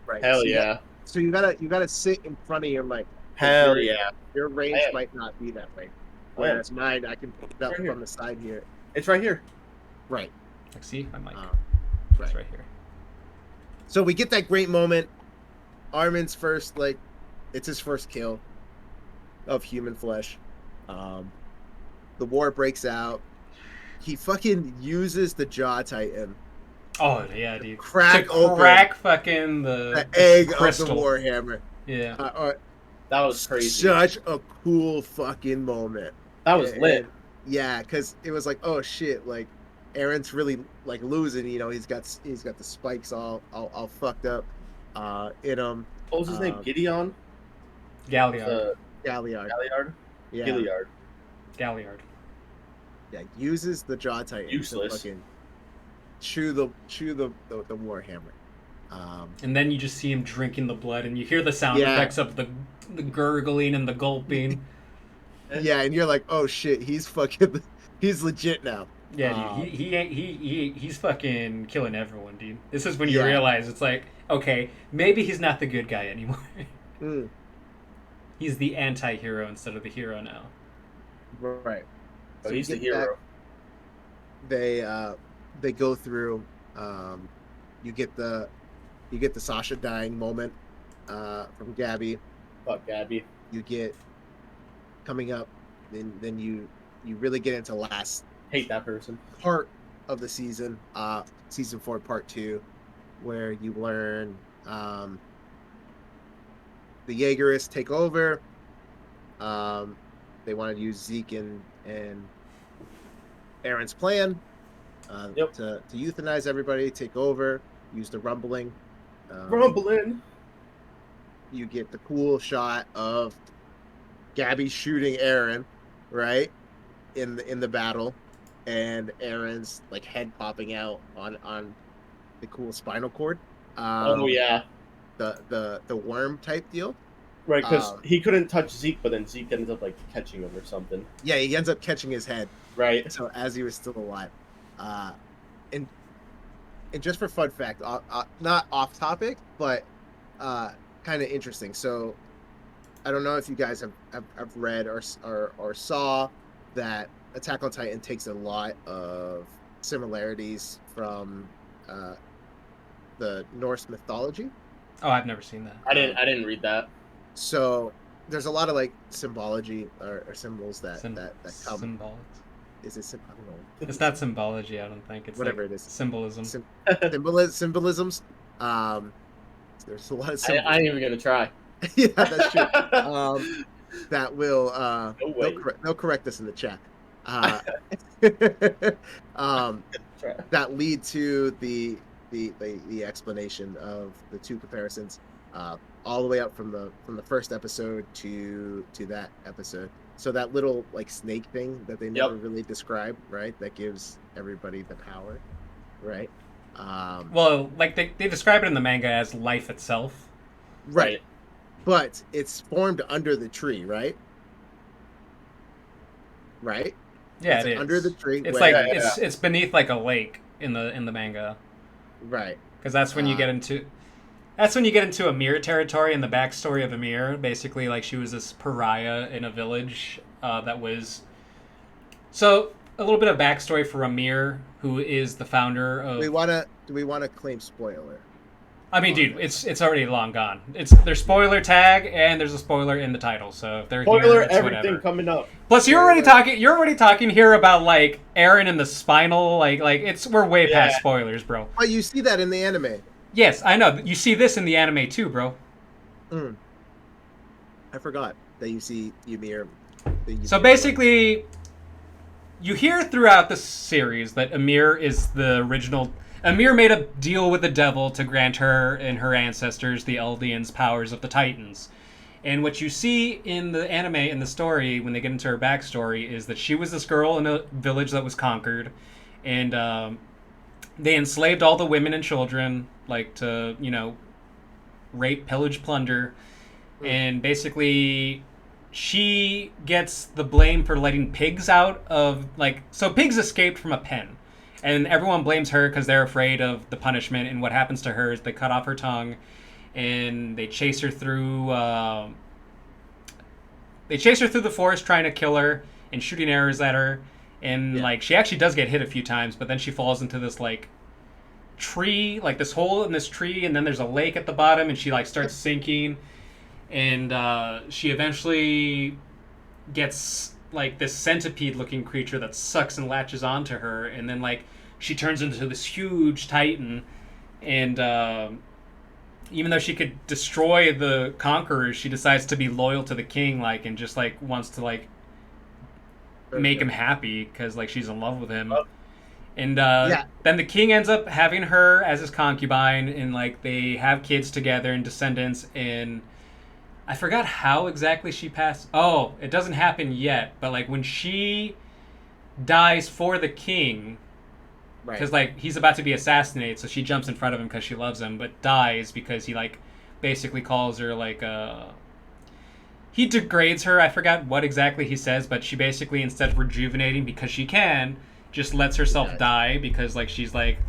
Right. Hell so yeah. So you gotta sit in front of your mic. Hell Your- yeah. Your range I am. might not be that way. I am. Whereas mine, I can pick it up Right here. from the side here. It's right here. Right. Like, see? My mic. Right. It's right here. So we get that great moment. Armin's first, like, it's his first kill of human flesh. The war breaks out. He fucking uses the Jaw Titan, Oh, yeah, dude. Crack to open crack fucking the egg crystal. of the Warhammer. Yeah. That was crazy. Such a cool fucking moment. That was lit. And- yeah, because it was like, oh shit, like Eren's really like losing. He's got the spikes all fucked up in him. What was his name? Gideon? Galliard. Galliard. Galliard? Yeah. Gilliard. Galliard. Yeah, uses the Jaw Titan Useless. to fucking chew the Warhammer. And then you just see him drinking the blood, and you hear the sound Yeah. effects of the gurgling and the gulping. Yeah, and you're like, oh shit, he's legit now. Yeah, dude, he's fucking killing everyone, dude. This is when you Yeah. realize it's like, okay, maybe he's not the good guy anymore. Mm, He's the anti-hero instead of the hero now. right. Oh, So he's you the get hero. They go through. You get the Sasha dying moment from Gabby. Fuck Gabby. You get coming up, then you really get into last Hate that person. part of the season, season 4, part 2, where you learn the Jaegerists take over. They want to use Zeke and Aaron's plan to euthanize everybody, take over, use the rumbling. Rumbling. You get the cool shot of Gabby shooting Aaron, right, in the battle, and Aaron's like head popping out on the cool spinal cord. Oh yeah. The worm type deal. Right, because he couldn't touch Zeke, but then Zeke ends up like catching him or something. Yeah, he ends up catching his head. Right. So as he was still alive, and just for fun fact, not off topic, but kind of interesting. So I don't know if you guys have read or saw that Attack on Titan takes a lot of similarities from the Norse mythology. Oh, I've never seen that. I didn't read that. So there's a lot of like symbology or symbols that come. Symbolics. Is it? I don't know. It's not symbology. I don't think it's Whatever like it is. symbolism. Symbolisms. There's a lot of symbols. I ain't even gonna try. Yeah, that's true. That will No way. they'll correct us in the chat. That lead to the explanation of the two comparisons, all the way up from the first episode to that episode. So that little like snake thing that they never really describe, right? That gives everybody the power, right? Well, like they describe it in the manga as life itself. Right. But it's formed under the tree, right? Right? Yeah, it's it is. under the tree. It's where- like it's beneath like a lake in the manga. right. Because that's when you get into Ymir territory and the backstory of Ymir. Basically, like she was this pariah in a village that was. So a little bit of backstory for Ymir, who is the founder of. Do we wanna claim spoiler? I mean, dude, it's already long gone. There's spoiler tag and there's a spoiler in the title. So if they're Spoiler here, it's everything whatever. coming up. Plus, you're already talking here about like Aaron and the spinal. Like we're way past spoilers, bro. But you see that in the anime. Yes, I know. You see this in the anime too, bro. I forgot that you see Ymir. So basically, you hear throughout the series that Ymir is the original. Ymir made a deal with the devil to grant her and her ancestors, the Eldians, powers of the Titans. And what you see in the anime, in the story, when they get into her backstory, is that she was this girl in a village that was conquered, and they enslaved all the women and children, like to, rape, pillage, plunder, and basically she gets the blame for letting pigs out of, so pigs escaped from a pen. And everyone blames her because they're afraid of the punishment. And what happens to her is they cut off her tongue, and they chase her through. The forest trying to kill her and shooting arrows at her. And she actually does get hit a few times, but then she falls into this tree, this hole in this tree, and then there's a lake at the bottom, and she starts sinking, and she eventually gets this centipede-looking creature that sucks and latches onto her, and then she turns into this huge titan, and even though she could destroy the conquerors, she decides to be loyal to the king, and just wants to make him happy because she's in love with him. And then the king ends up having her as his concubine, and they have kids together and descendants, and I forgot how exactly she passed. Oh, it doesn't happen yet, but when she dies for the king, Right. Because like he's about to be assassinated, so she jumps in front of him because she loves him, but dies because he like basically calls her like he degrades her. I forgot what exactly he says, but she basically, instead of rejuvenating because she can, just lets herself die because like she's like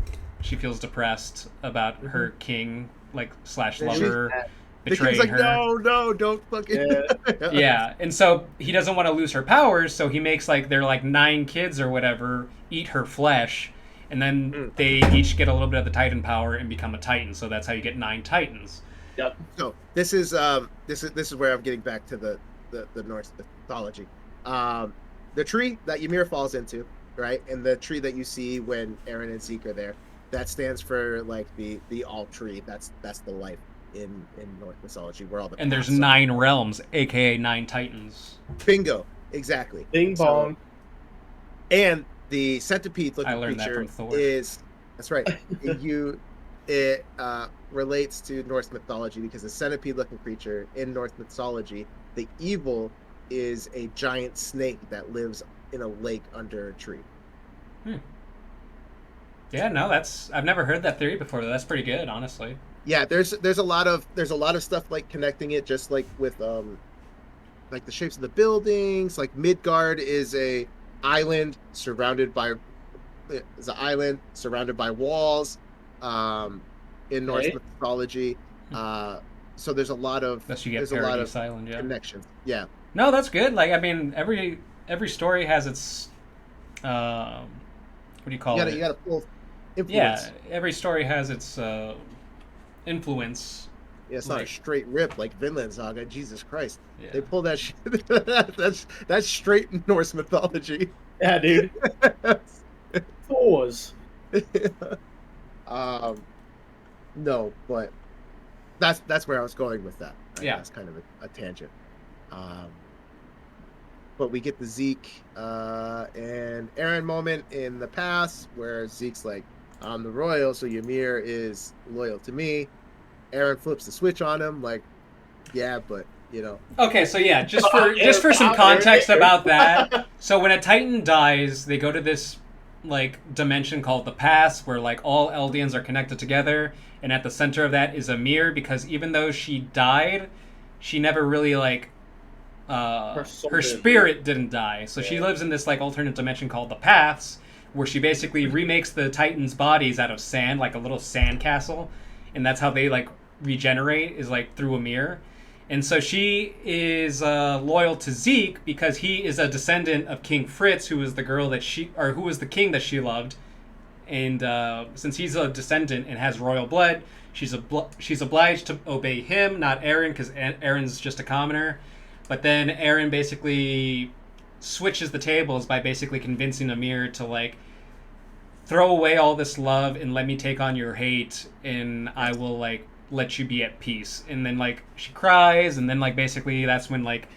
she feels depressed about her king like slash lover betraying like, her. No, don't fucking. Yeah, and so he doesn't want to lose her powers, so he makes like their like 9 kids or whatever eat her flesh, and then they each get a little bit of the Titan power and become a Titan. So that's how you get 9 Titans. Yep. So this is where I'm getting back to the Norse mythology. The tree that Ymir falls into, right, and the tree that you see when Eren and Zeke are there, that stands for like the all tree. That's the life in Norse mythology where all the and there's 9 realms, aka 9 Titans. Bingo, exactly. Bing bong. So, and the centipede looking I learned creature that from Thor. is that's right. It relates to Norse mythology because the centipede-looking creature in Norse mythology, the evil is a giant snake that lives in a lake under a tree. Yeah, no, I've never heard that theory before. That's pretty good, honestly. Yeah, there's a lot of stuff like connecting it, just like with like the shapes of the buildings. Like Midgard is a island surrounded by walls. In Norse mythology, so the's a lot of Island, yeah. connections. Yeah. No, that's good. Like I mean, every story has its what do you call it? You got to pull influence. Yeah, every story has its influence. Yeah, it's not a straight rip like Vinland Saga. Jesus Christ, Yeah. they pull that. That's straight Norse mythology. Yeah, dude. Thors. No, but that's where I was going with that. Right? Yeah, that's kind of a tangent. But we get the Zeke and Eren moment in the past where Zeke's like, "I'm the royal, so Ymir is loyal to me." Eren flips the switch on him, like, "Yeah, but you know." Okay, so yeah, just for some context about that. So when a Titan dies, they go to this like dimension called the past, where like all Eldians are connected together, and at the center of that is Ymir, because even though she died, she never really like her spirit didn't die. So she lives in this like alternate dimension called the paths, where she basically remakes the Titans' bodies out of sand, like a little sand castle, and that's how they like regenerate, is like through Ymir. And so she is loyal to Zeke because he is a descendant of King Fritz, who was the who was the king that she loved. And since he's a descendant and has royal blood, she's obliged to obey him, not Eren, because Eren's just a commoner. But then Eren basically switches the tables by basically convincing Ymir to like throw away all this love and let me take on your hate, and I will like let you be at peace. And then like she cries, and then like basically that's when like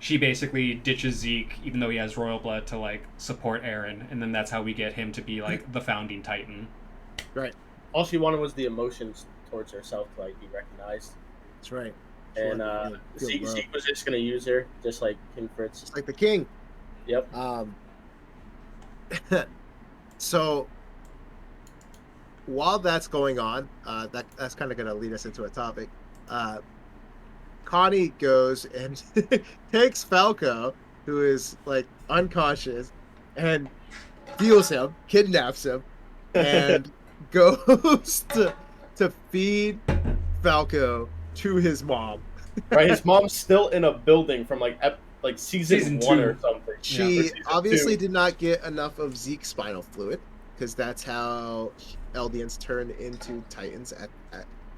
she basically ditches Zeke, even though he has royal blood, to like support Eren, and then that's how we get him to be like the founding Titan. Right. All she wanted was the emotions towards herself to like be recognized. That's right. And Zeke was just gonna use her, just like King Fritz. Just like the king. Yep. So while that's going on, that's kind of going to lead us into a topic. Connie goes and takes Falco, who is like unconscious, and steals him, kidnaps him, and goes to feed Falco to his mom. Right, his mom's still in a building from like season 1 or something. She obviously did not get enough of Zeke's spinal fluid, because that's how Eldians turn into Titans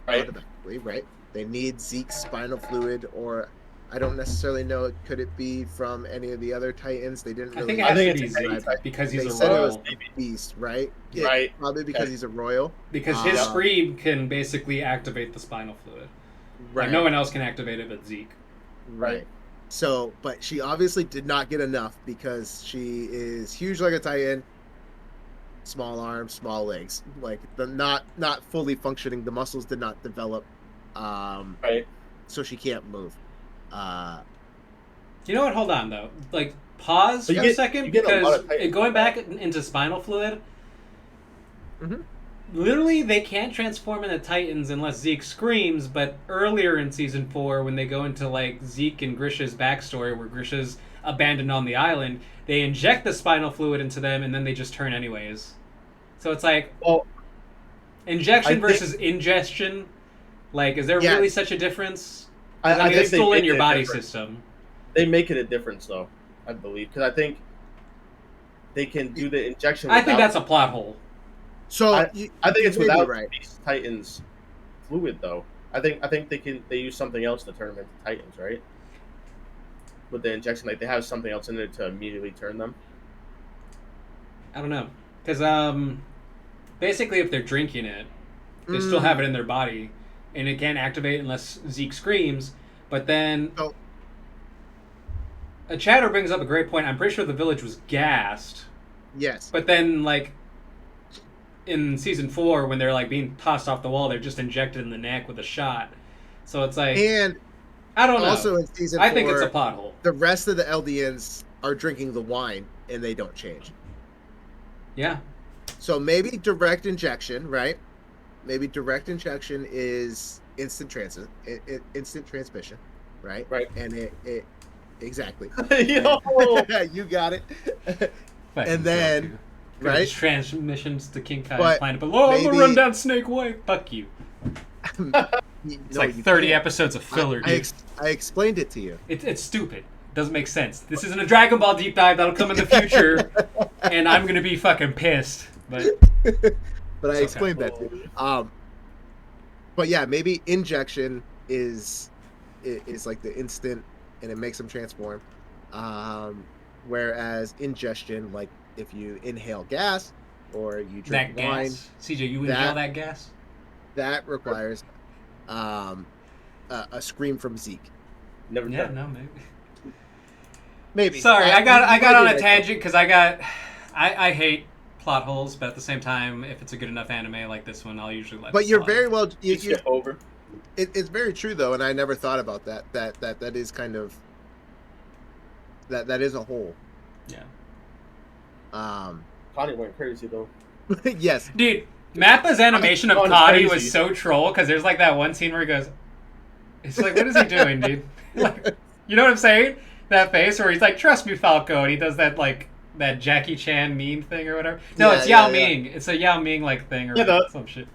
automatically, right? They need Zeke's spinal fluid, or I don't necessarily know. Could it be from any of the other Titans? They didn't really. I think it's Zeke because he's a royal. It was Beast, right? Yeah, right. Probably because he's a royal. Because his scream can basically activate the spinal fluid. Right. Like no one else can activate it but Zeke. Right. So, but she obviously did not get enough because she is huge like a Titan. Small arms, small legs, like the not fully functioning. The muscles did not develop, right? So she can't move. You know what? Hold on though. Like pause for a second, because going back into spinal fluid, Mm-hmm. Literally, they can't transform into Titans unless Zeke screams, but earlier in Season 4, when they go into, like, Zeke and Grisha's backstory, where Grisha's abandoned on the island, they inject the spinal fluid into them, and then they just turn anyways. So it's like, Well, injection versus ingestion, like, is there really such a difference? I mean, it's still in your body system. They make it a difference, though, I believe, because I think they can do the injection. I think that's a plot hole. So I think it's without right. Beast Titans fluid, though. I think they use something else to turn them into Titans, right? With the injection, like they have something else in there to immediately turn them. I don't know, because basically, if they're drinking it, they still have it in their body, and it can't activate unless Zeke screams. But then, a chatter brings up a great point. I'm pretty sure the village was gassed. Yes. But then, like, in Season 4, when they're, like, being tossed off the wall, they're just injected in the neck with a shot. So it's like... And I don't know. Also in Season 4, I think it's a plot hole. The rest of the Eldians are drinking the wine, and they don't change. Yeah. So maybe direct injection, right? Maybe direct injection is instant transmission, right? Right. And it exactly. Yo! You got it. Fucking And then, right? Transmissions to King Kai's But planet. But I'm gonna run down Snake Way. Fuck you. It's like 30 episodes of filler, dude. I explained it to you. It's stupid. Doesn't make sense. This isn't a Dragon Ball deep dive that'll come in the future, and I'm gonna be fucking pissed. But I explained that to you. But yeah, maybe injection is like the instant, and it makes them transform. Whereas ingestion, like if you inhale gas or you drink that wine, gas. CJ, you inhale that gas? That requires a scream from Zeke. Never. Yeah, no, maybe. Maybe. Sorry, I got on a tangent because I hate plot holes, but at the same time, if it's a good enough anime like this one, I'll usually let. But you're very well. You skip over. It's very true though, and I never thought about that. That is kind of that is a hole. Yeah. Connie went crazy though. Yes, dude. Mappa's animation of Connie was so troll because there's like that one scene where he goes, "It's like, what is he doing, dude?" Like, you know what I'm saying? That face where he's like, "Trust me, Falco," and he does that like that Jackie Chan meme thing or whatever. No, it's Yao Ming. It's a Yao Ming like thing or some shit.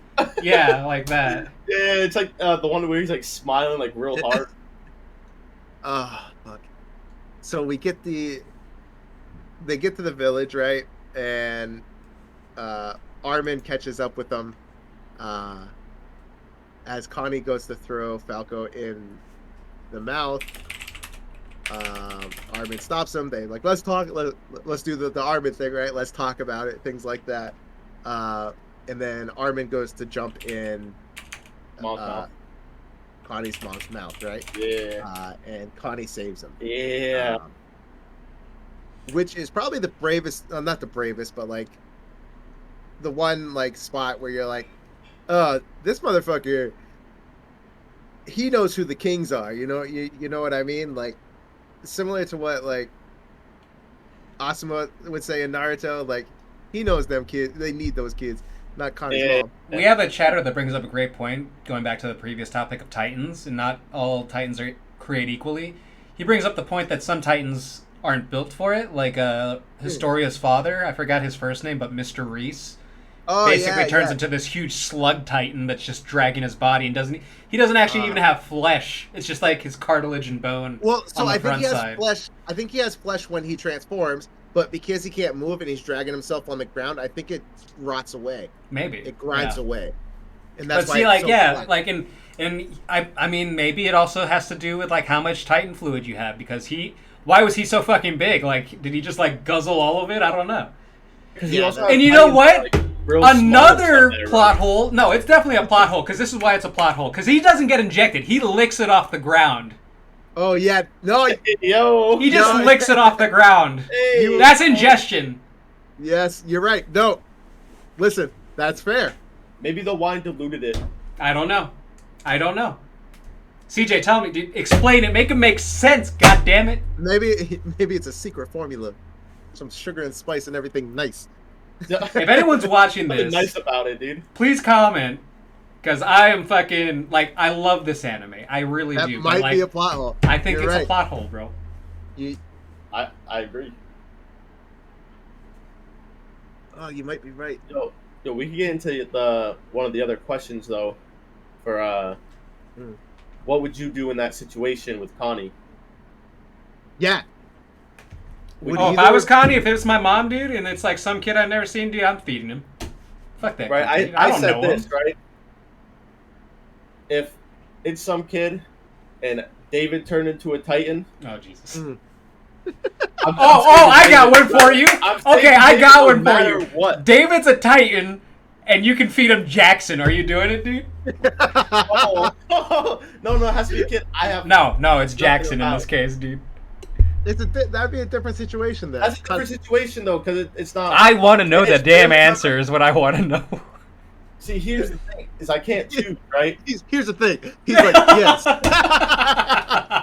Yeah, like that. Yeah, it's like the one where he's like smiling like real hard. Fuck. So they get to the village, right? And Armin catches up with them as Connie goes to throw Falco in the mouth. Armin stops him. They like, let's talk. Let's do the Armin thing, right? Let's talk about it. Things like that. And then Armin goes to jump in Connie's mom's mouth, right? Yeah. And Connie saves him. Yeah. Which is probably the bravest, not the bravest, but like the one like spot where you're like, this motherfucker, he knows who the kings are. You know what I mean? Like similar to what like Asuma would say in Naruto. Like he knows them kids. They need those kids, not Connie's mom. We have a chatter that brings up a great point, going back to the previous topic of Titans, and not all Titans are created equally. He brings up the point that some Titans aren't built for it, like Historia's father, I forgot his first name, but Mr. Reese basically turns into this huge slug titan that's just dragging his body and he doesn't actually even have flesh. It's just like his cartilage and bone. Well, so I think he has flesh. I think he has flesh when he transforms, but because he can't move and he's dragging himself on the ground, I think it rots away. Maybe it grinds away, and that's but why. See, and I mean, maybe it also has to do with like how much Titan fluid you have, because why was he so fucking big? Like, did he just like guzzle all of it? I don't know. And you know what? Like, another plot hole. No, it's definitely a plot hole, because this is why it's a plot hole. Because he doesn't get injected. He licks it off the ground. Oh, yeah. No. He just licks it off the ground. Hey, that's ingestion. Yes, you're right. No. Listen, that's fair. Maybe the wine diluted it. I don't know. CJ, tell me. Explain it. Make it make sense. God damn it. Maybe it's a secret formula. Some sugar and spice and everything nice. If anyone's watching Nothing this, nice about it, dude. please comment. Because I am fucking, like, I love this anime. I really That do. might but, like, be a plot hole. I think You're it's right. a plot hole, bro. I agree. Oh, you might be right. Yo, we can get into one of the other questions though. For what would you do in that situation with Connie? Yeah. Would If I was Connie, if it was my mom, dude, and it's like some kid I've never seen, dude, I'm feeding him. Fuck that Right, kid, dude. I don't said know this, him. right? If it's some kid and David turned into a Titan. Oh, Jesus. I I got one for you. Okay, I got one for you. What? David's a Titan, and you can feed him Jackson. Are you doing it, dude? No, it has to be a kid. No, it's Jackson in this case, dude. That'd be a different situation then. That's a different situation though, because it's not. I want to know the It's damn very answer is what I want to know. See, here's the thing: is I can't choose, right? Here's the thing. He's like, yes.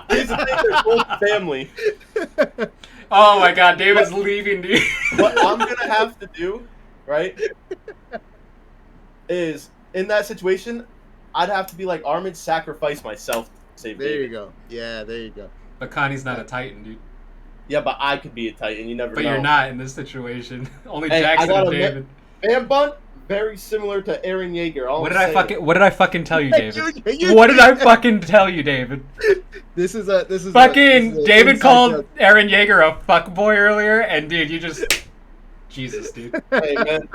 Here's the thing: they're both family. Oh my God, David's leaving, dude. What I'm gonna have to do, right, is in that situation, I'd have to be like Armin, sacrifice myself to save There David. you go. Yeah, there you go. But Connie's not a Titan, dude. Yeah, but I could be a Titan. You never But know. you're not in this situation. Only Hey, Jackson I and gotta David. Fan bun, very similar to Aaron Yeager. What did I fucking tell you, David? You- What did I fucking tell you, David? This is a Fucking David inside called joke. Aaron Yeager a fuckboy earlier, and dude, you just Jesus, dude. Hey man,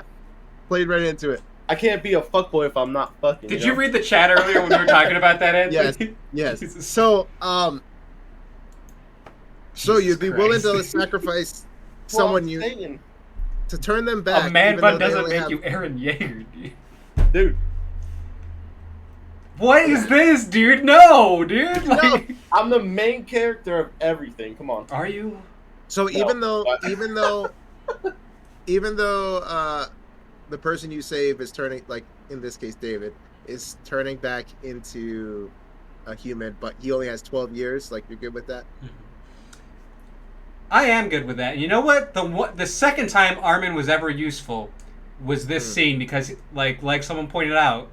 Played right into it. I can't be a fuckboy if I'm not fucking. Did you read the chat earlier when we were talking about that, Anthony? Yes. Jesus. So so Jesus you'd be willing to Christ. sacrifice Well, someone I'm you saying, to turn them back? A man even bun though they doesn't only make have- you Aaron Yeager, dude. dude, What is this, dude? No, dude. Like, I'm the main character of everything. Come on. are you? So No, even though but- even though the person you save is turning, like in this case David, is turning back into a human, but he only has 12 years, like you're good with that? I am good with that. You know what? The second time Armin was ever useful was this scene because, like someone pointed out,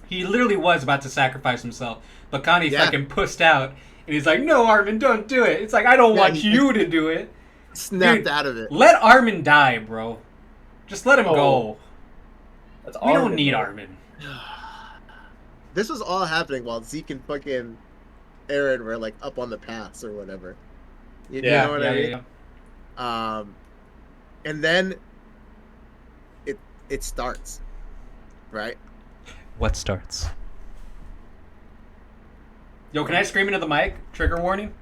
he literally was about to sacrifice himself, but Connie fucking pussed out, and he's like, "No, Armin, don't do it." It's like I don't want you to do it. Snapped Dude, out of it. Let Armin die, bro. Just let him go. That's We don't Armin, need bro. Armin. This was all happening while Zeke and fucking Aaron were like up on the pass or whatever. You know what I mean? Yeah. And then it starts, right? What starts? Yo, can I scream into the mic? Trigger warning?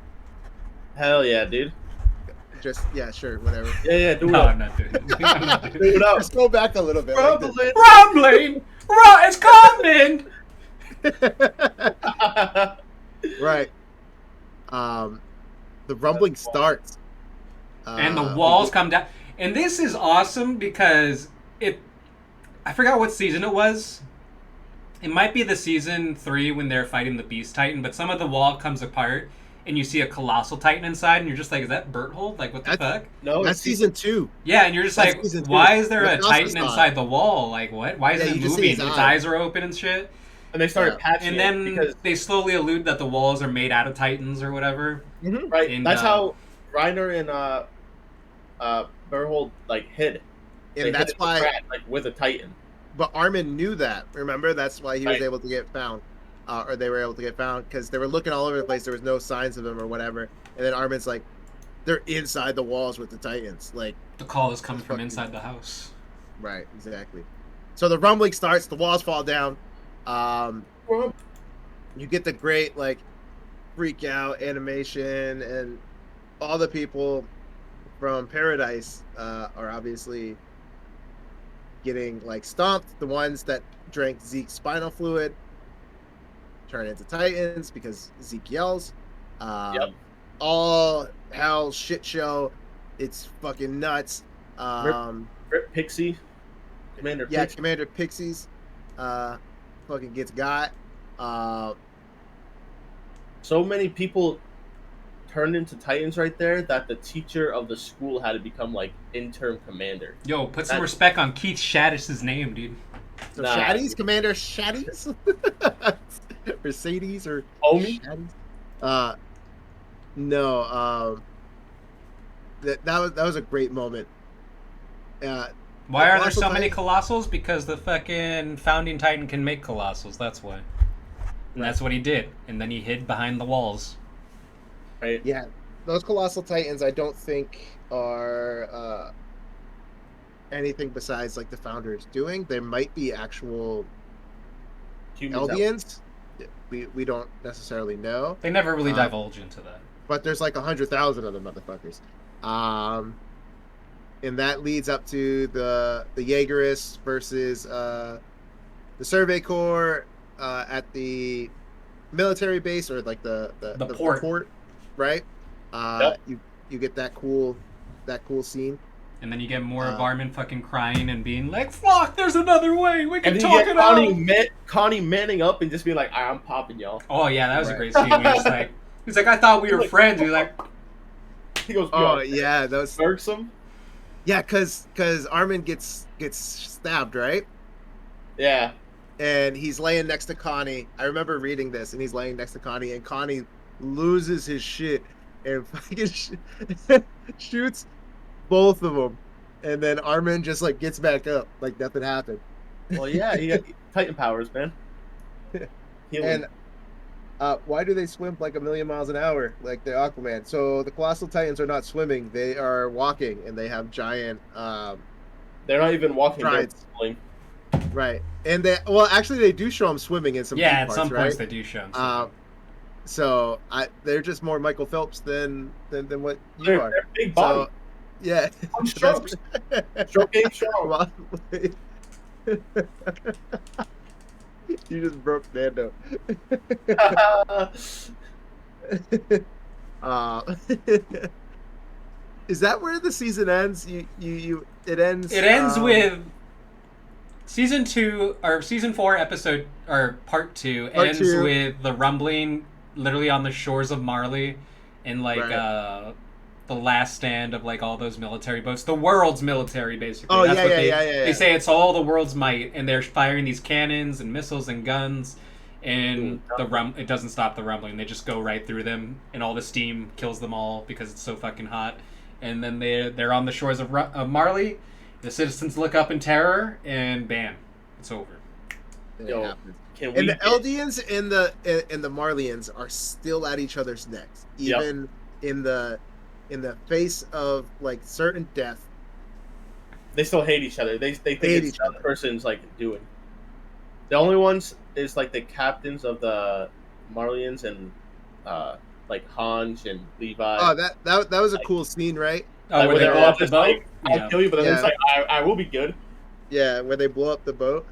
Hell yeah, dude. Just sure, whatever. Yeah, do No, it. I'm not doing it. I'm not doing Do it up. Just go back a little bit. Like this. Rumbling. Rumbling! It's coming! Right. The rumbling starts. And the walls come down. And this is awesome because I forgot what season it was. It might be the season 3 when they're fighting the Beast Titan, but some of the wall comes apart and you see a colossal Titan inside, and you're just like, is that Berthold? Like, what the fuck? No, That's season 2. Yeah, and you're just That's like, season 2. why is there a That's Titan Oscar's inside eye. the wall? Like, what? Why isn't Yeah, it you just see moving? his Its eye. eyes are open and shit. and they started Yeah. patching And it then because they slowly allude that the walls are made out of Titans or whatever. right. and, That's how Reiner and Berthold like hid. They And hid that's in the why. crack, like with a Titan. But Armin knew that. Remember, that's why he was Right. able to get found, or they were able to get found because they were looking all over the place. There was no signs of him or whatever. And then Armin's like, they're inside the walls with the Titans. Like, The call is coming from Fucking- inside the house. right, exactly. So the rumbling starts. The walls fall down. You get the great like freak out animation, and all the people from Paradise are obviously getting like stomped. The ones that drank Zeke's spinal fluid turn into Titans because Zeke yells. Yep. All hell shit show. It's fucking nuts. Rip Pixie, Commander Yeah, Pixie. Commander Pixies fucking gets got. So many people turned into Titans right there that the teacher of the school had to become like interim commander. Yo, put some respect on Keith Shaddish's name, dude. So Shaddies, Commander Shaddies, Mercedes or Omi? Shaddies? No. That was a great moment. Why are there so many Colossals? Because the fucking founding Titan can make Colossals. That's why. And that's what he did. And then he hid behind the walls. Right. Yeah, those Colossal Titans I don't think are anything besides like the founders doing. There might be actual Eldians. We don't necessarily know. They never really divulge into that. But there's like 100,000 of them motherfuckers. And that leads up to the Jaegerists versus the Survey Corps at the military base, or like the port, right? Yep. You get that cool scene. And then you get more of Armin fucking crying and being like, "Fuck, there's another way. We can and talk it out." Connie manning up and just being like, "I'm popping y'all." Oh yeah, that was a great scene. He's like, "I thought we were friends." He's like, he goes, "Oh yeah, those irksome." Yeah, cause Armin gets stabbed, right? Yeah. And he's laying next to Connie. I remember reading this, and he's laying next to Connie, and Connie loses his shit and fucking shoots both of them, and then Armin just like gets back up like nothing happened. Well, yeah, he got Titan powers, man. And why do they swim like 1,000,000 miles an hour like the Aquaman? So the Colossal Titans are not swimming; they are walking, and they have giant. They're not even walking; they're swimming. Right, and they actually they do show them swimming in some. Yeah, at parts, some points right? they do show them. So they're just more Michael Phelps than what you are. They're big body. So, yeah. Strokes. Stroke game strong. You just broke Nando. Is that where the season ends? It ends. It ends with season 2 or season 4 episode or part 2 ends with the rumbling literally on the shores of Marley and like the last stand of like all those military boats, the world's military basically. Oh, That's yeah. They say it's all the world's might, and they're firing these cannons and missiles and guns, and it doesn't stop the rumbling. They just go right through them, and all the steam kills them all because it's so fucking hot. And then they're on the shores of Marley. The citizens look up in terror, and bam, it's over. And the Eldians and the Marlians are still at each other's necks, even in the face of like certain death. They still hate each other. They think it's the other person's like doing. The only ones is like the captains of the Marlians and like Hanj and Levi. Oh, that was a cool scene, right? Oh, where they blow up the boat? Like, I'll kill you, but then it's like I will be good. Yeah, where they blow up the boat.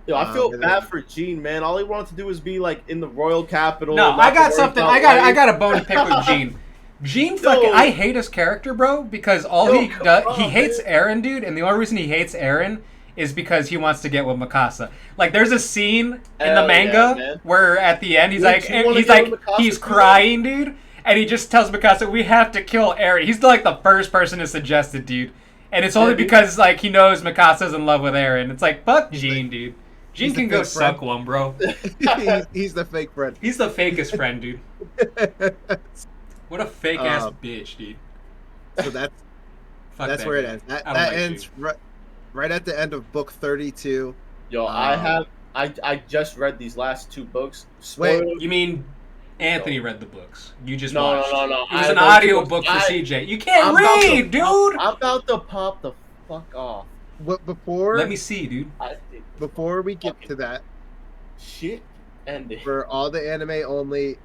Yo, I feel bad for Gene, man. All he wanted to do was be like in the royal capital. No, I got something. I got a bone to pick with Gene. Gene fucking, I hate his character, bro, because he hates Eren, dude, and the only reason he hates Eren is because he wants to get with Mikasa. Like, there's a scene in the manga where at the end he's crying, dude, and he just tells Mikasa, "We have to kill Eren." He's like the first person to suggest it, dude, and it's only because like he knows Mikasa's in love with Eren. It's like, fuck Gene, dude. Gene can go suck one, bro. He's the fake friend. He's the fakest friend, dude. What a fake ass bitch, dude. So that's where it ends. That ends right at the end of book 32. Yo, I just read these last 2 books. Wait, you mean Anthony read the books? You just watched. No. It was an audio book for CJ. You can't read, dude. I'm about to pop the fuck off. Before, let me see, dude. Before we get to that, shit ended. For all the anime only.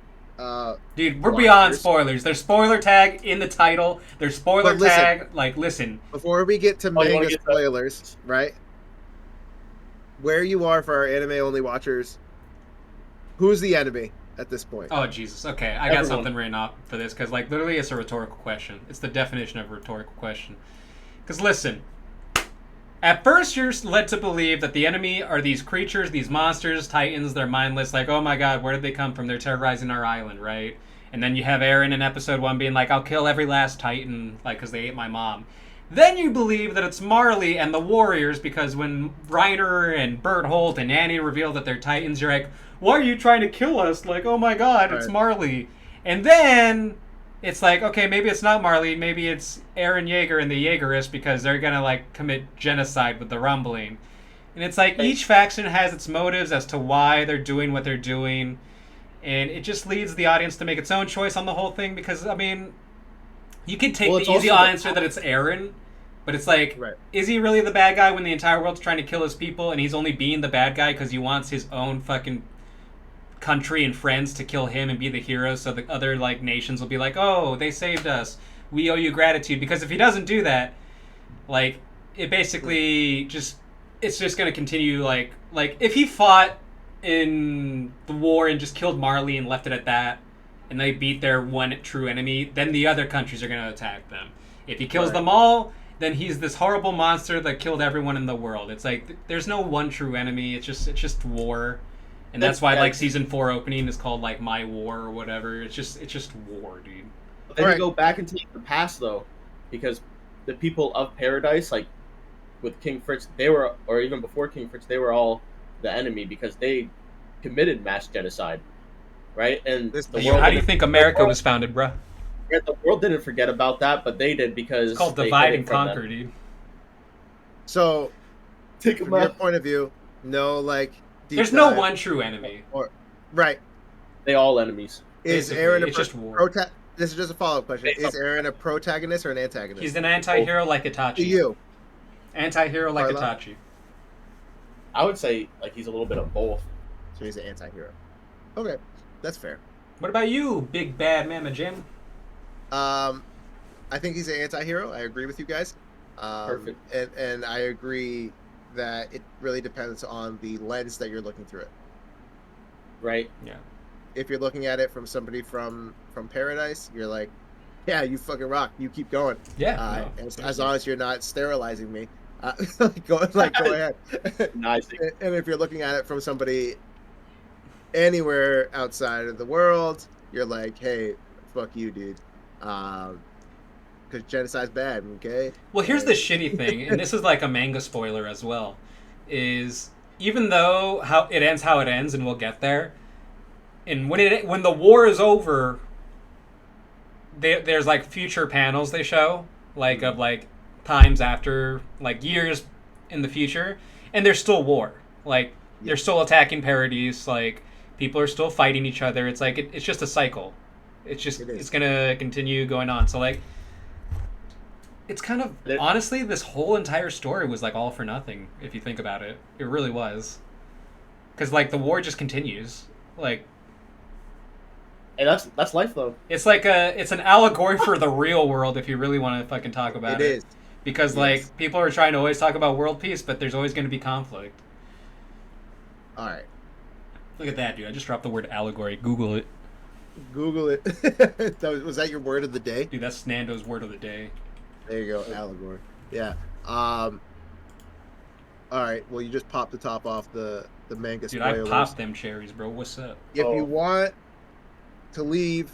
Dude, we're beyond spoilers. There's spoiler tag in the title. There's spoiler tag. Like, listen. Before we get to manga spoilers, right? Where you are for our anime only watchers, who's the enemy at this point? Oh, Jesus. Okay, I got something written up for this, because, like, literally it's a rhetorical question. It's the definition of a rhetorical question. Because, listen. At first, you're led to believe that the enemy are these creatures, these monsters, titans, they're mindless, like, oh my god, where did they come from? They're terrorizing our island, right? And then you have Eren in episode 1 being like, I'll kill every last Titan, like, because they ate my mom. Then you believe that it's Marley and the Warriors, because when Reiner and Bertholdt and Annie reveal that they're Titans, you're like, why are you trying to kill us? Like, oh my god, it's Marley. And then it's like, okay, maybe it's not Marley, maybe it's Eren Yeager and the Jaegerists, because they're gonna, like, commit genocide with the Rumbling. And it's like, each faction has its motives as to why they're doing what they're doing. And it just leads the audience to make its own choice on the whole thing, because, I mean, you can take the easy answer that it's Eren, but it's like, is he really the bad guy when the entire world's trying to kill his people, and he's only being the bad guy because he wants his own fucking country and friends to kill him and be the hero, so the other, like, nations will be like, oh, they saved us, we owe you gratitude? Because if he doesn't do that, like, it basically just, it's just going to continue, like, if he fought in the war and just killed Marley and left it at that, and they beat their one true enemy, then the other countries are going to attack them. If he kills them all, then he's this horrible monster that killed everyone in the world. It's like, there's no one true enemy. It's just war. And that's why, like, season 4 opening is called, like, My War or whatever. It's just war, dude. But then you go back into the past, though, because the people of Paradise, like, with King Fritz, they were, or even before King Fritz, they were all the enemy because they committed mass genocide, right? And the world, how do you think America was founded, bruh? The world didn't forget about that, but they did because it's called divide and conquer, dude. So, from your point of view, no, like, there's no one true enemy. They all enemies. Is Eren it's just war. This is just a follow-up question. Is Eren a protagonist or an antagonist? He's an anti-hero like Itachi. To you. Anti-hero like Itachi. I would say, like, he's a little bit of both. So he's an anti-hero. Okay, that's fair. What about you, big bad Mama Jim? I think he's an anti-hero. I agree with you guys. Perfect. And I agree that it really depends on the lens that you're looking through it. Right. Yeah. If you're looking at it from somebody from Paradise, you're like, yeah, you fucking rock. You keep going. Yeah. As long as you're not sterilizing me, go ahead. Nice. And if you're looking at it from somebody anywhere outside of the world, you're like, hey, fuck you, dude. Because genocide's bad, okay? Well, here's the shitty thing, and this is like a manga spoiler as well, is even though how it ends, and we'll get there, and when the war is over, there's like future panels they show, like of like times after, like years in the future, and there's still war. Like, they're still attacking Paradise, like, people are still fighting each other. It's like, it's just a cycle. It's gonna continue going on. So, like, it's kind of, honestly, this whole entire story was, like, all for nothing, if you think about it. It really was. Because, like, the war just continues. Like... And that's life, though. It's like it's an allegory for the real world, if you really want to fucking talk about it. It is. Because, like, people are trying to always talk about world peace, but there's always going to be conflict. Alright. Look at that, dude. I just dropped the word allegory. Google it. Google it. Was that your word of the day? Dude, that's Nando's word of the day. There you go, allegory. Yeah. Alright, well, you just popped the top off the manga spoilers. Dude, I popped them cherries, bro. What's up? If you want to leave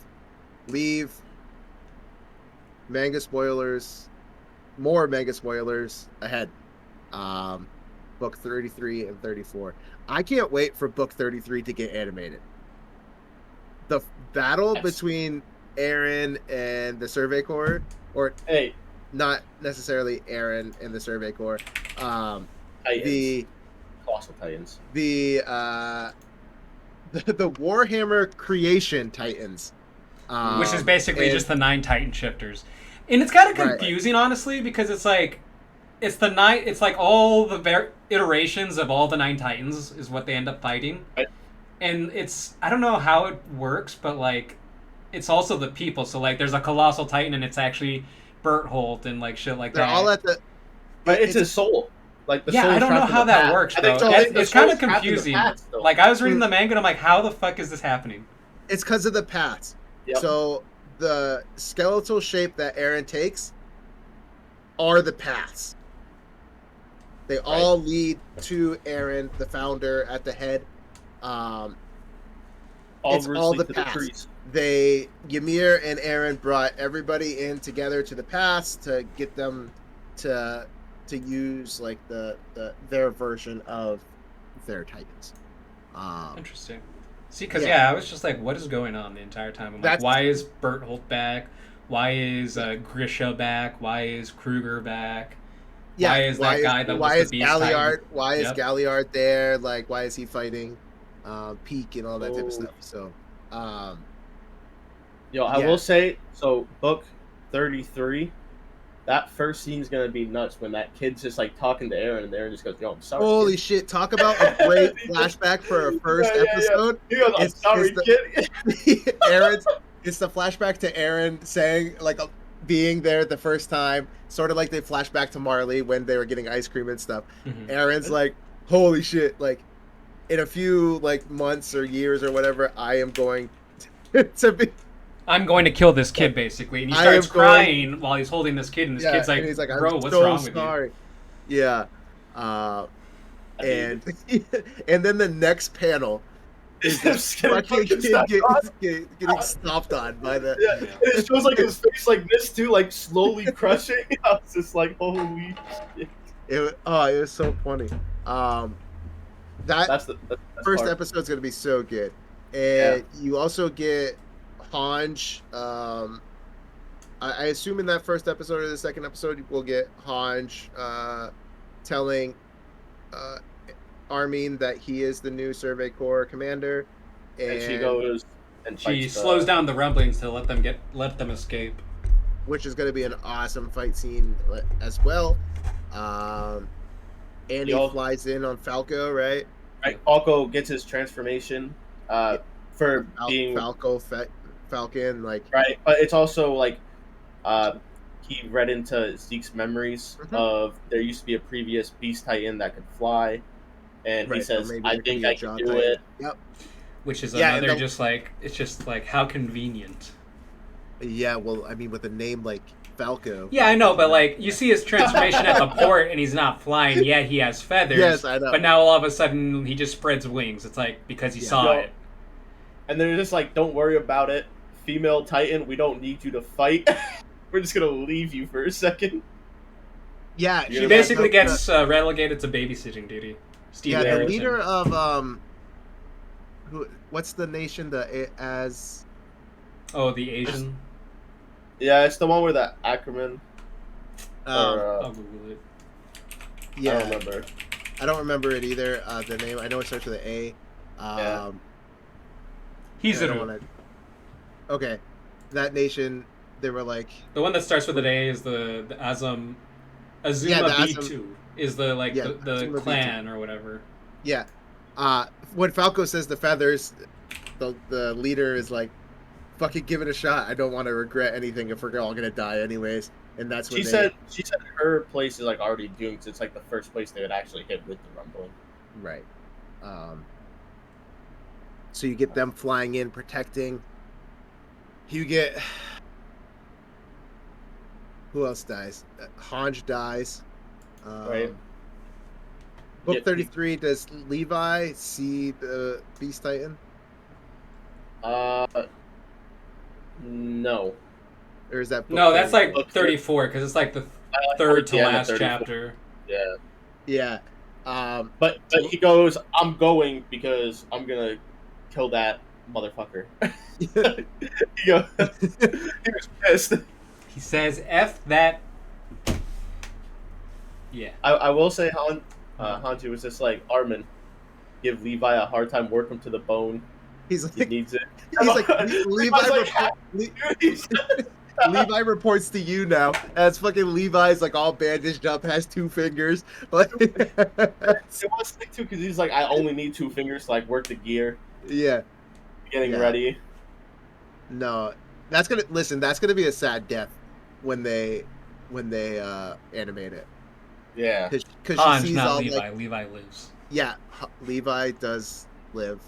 manga spoilers, more manga spoilers ahead. Book 33 and 34. I can't wait for book 33 to get animated. The battle between Eren and the Survey Corps, or not necessarily Eren and the Survey Corps. The Colossal Titans. The Warhammer Creation Titans, which is basically just the 9 Titan shifters, and it's kind of confusing, honestly, because it's like it's like all the iterations of all the 9 Titans is what they end up fighting. And I don't know how it works, but, like, it's also the people. So, like, there's a Colossal Titan, and it's actually Bertholdt and, like, shit like that. They're all at the... But it's his soul. Like, the soul I don't know how that works, though. It's kind of confusing. Like, I was reading the manga, and I'm like, how the fuck is this happening? It's because of the paths. Yep. So, the skeletal shape that Eren takes are the paths. They all lead to Eren, the founder, at the head. It's all the paths. Ymir and Eren brought everybody in together to the past to get them to use like their version of their Titans. Interesting. See, because I was just like, what is going on the entire time? I'm like, why is Berthold back? Why is Grisha back? Why is Kruger back? Why is that guy that was the Beast Titan? Why is Galliard there? Like, why is he fighting Peak and all that type of stuff? So, I will say, so book 33, that first scene's gonna be nuts when that kid's just like talking to Eren and Eren just goes, "Yo, I'm sorry." Holy kid. shit! Talk about a great flashback for a first episode. He goes, "I'm sorry, kid." It's the flashback to Eren saying like being there the first time, sort of like they flash back to Marley when they were getting ice cream and stuff. Mm-hmm. Eren's like, "Holy shit! Like, in a few like months or years or whatever, I am going to be." I'm going to kill this kid, basically. And he starts crying while he's holding this kid, and this kid's like, he's like, bro, what's wrong with you? Yeah. And then the next panel is this fucking kid getting stomped on by the... Yeah. And it shows like his face like this, too, like slowly crushing. I was just like, holy shit. It was so funny. That's first part. Episode's going to be so good. And you also get... Hanj, I assume in that first episode or the second episode, we'll get Hanj telling Armin that he is the new Survey Corps commander, and she goes and she slows down the rumblings to let them escape, which is going to be an awesome fight scene as well. And he flies in on Falco, right? Right, Falco gets his transformation for being Falcon, like right, but it's also like he read into Zeke's memories of there used to be a previous Beast Titan that could fly, and he says, "I think I can do it." Yep. Which is another just like it's just like how convenient. Yeah, well, I mean, with a name like Falco. Yeah, I know, but like you see his transformation at the port, and he's not flying. Yeah, he has feathers. Yes, I know. But now all of a sudden he just spreads wings. It's like because he saw it. And they're just like, "Don't worry about it. Female Titan, we don't need you to fight. We're just gonna leave you for a second." Yeah, she basically gets relegated to babysitting duty. The leader of what's the nation? The Asian. Yeah, it's the one where the Ackerman. I'll Google it. Yeah, I don't remember it either. The name, I know it starts with an A. He's Okay, that nation, they were like... The one that starts with an A is the Azuma B2 is the clan B2. Or whatever. Yeah. When Falco says the feathers, the leader is like, fucking give it a shot. I don't want to regret anything if we're all going to die anyways. And that's when she said her place is like already doomed because it's like the first place they would actually hit with the rumbling. Right. So you get them flying in, protecting... You get... Who else dies? Hanj dies. Right. Book 33, does Levi see the Beast Titan? No. Or is that book No, that's like 34, because it's like the third to last chapter. Yeah. Yeah. But he goes, "I'm going because I'm going to kill that motherfucker." He was pissed. He says, "F that." Yeah. I will say, Hanji was just like, "Armin, give Levi a hard time, work him to the bone. He's like, he needs it." He's like, Levi reports to you now. As fucking Levi's like all bandaged up, has 2 fingers. Like, it was sick too because he's like, "I only need 2 fingers to like work the gear." Yeah. Getting ready. No, that's gonna be a sad death when they animate it. Yeah, because she sees not all Levi. Like, Levi lives. Yeah, Levi does live.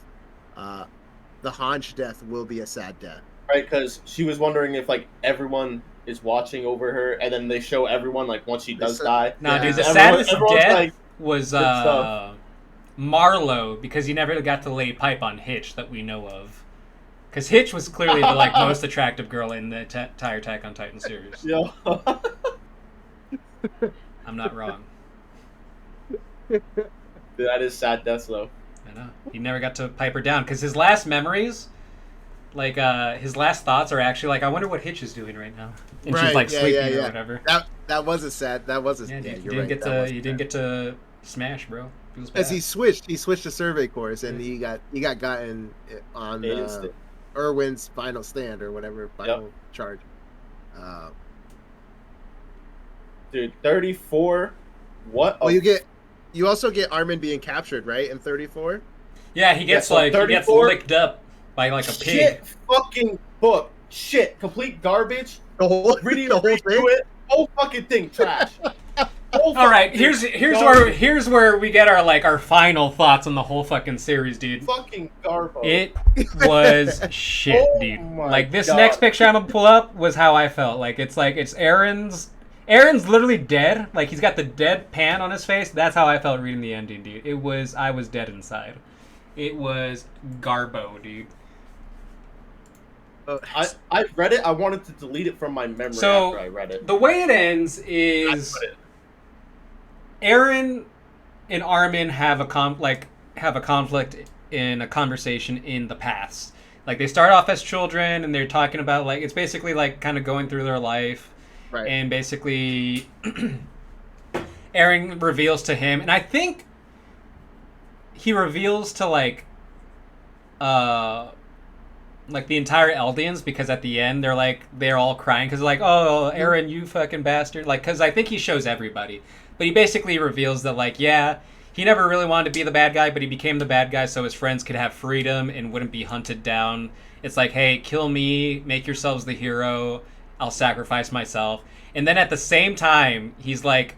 The Hanj death will be a sad death. Right, because she was wondering if like everyone is watching over her, and then they show everyone like once she does die. No, dude, the saddest death was Marlowe because he never got to lay pipe on Hitch that we know of. Because Hitch was clearly the like most attractive girl in the entire Attack on Titan series. Yo. I'm not wrong. Dude, that is sad death though. I know. He never got to pipe her down because his last memories, like his last thoughts, are actually like, I wonder what Hitch is doing right now, and she's like sleeping or whatever. That was a sad. That was a. Yeah, yeah, you you're didn't right. get to smash, bro. As he switched to survey course, and he got gotten on Irwin's final stand or whatever final charge. Dude, 34. What? Well, you also get Armin being captured, right? In 34. Yeah, he gets he gets licked up by like a pig. Shit, fucking book. Shit, complete garbage. The whole Reading the whole thing. it. Whole fucking thing trash. All right, here's where we get our final thoughts on the whole fucking series, dude. Fucking garbo. It was shit, dude. Like this next picture I'm gonna pull up was how I felt. Like it's Aaron's literally dead. Like he's got the dead pan on his face. That's how I felt reading the ending, dude. I was dead inside. It was garbo, dude. I read it. I wanted to delete it from my memory so, after I read it. The way it ends is Aaron and Armin have a conflict in a conversation in the past. Like they start off as children and they're talking about like it's basically like kind of going through their life. Right. And basically Aaron reveals to him, and I think he reveals to like the entire Eldians, because at the end they're all crying because like, oh, Aaron, you fucking bastard, like, because I think he shows everybody, but he basically reveals that like, yeah, he never really wanted to be the bad guy, but he became the bad guy so his friends could have freedom and wouldn't be hunted down. It's like, hey, kill me, make yourselves the hero, I'll sacrifice myself. And then at the same time he's like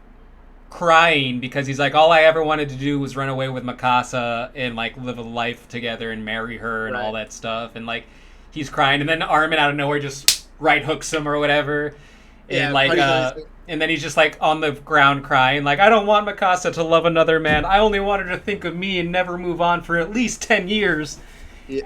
crying because he's like, all I ever wanted to do was run away with Mikasa and like live a life together and marry her and all that stuff, and like he's crying, and then Armin out of nowhere just right hooks him or whatever, and and then he's just like on the ground crying like, I don't want Mikasa to love another man, I only wanted her to think of me and never move on for at least 10 years.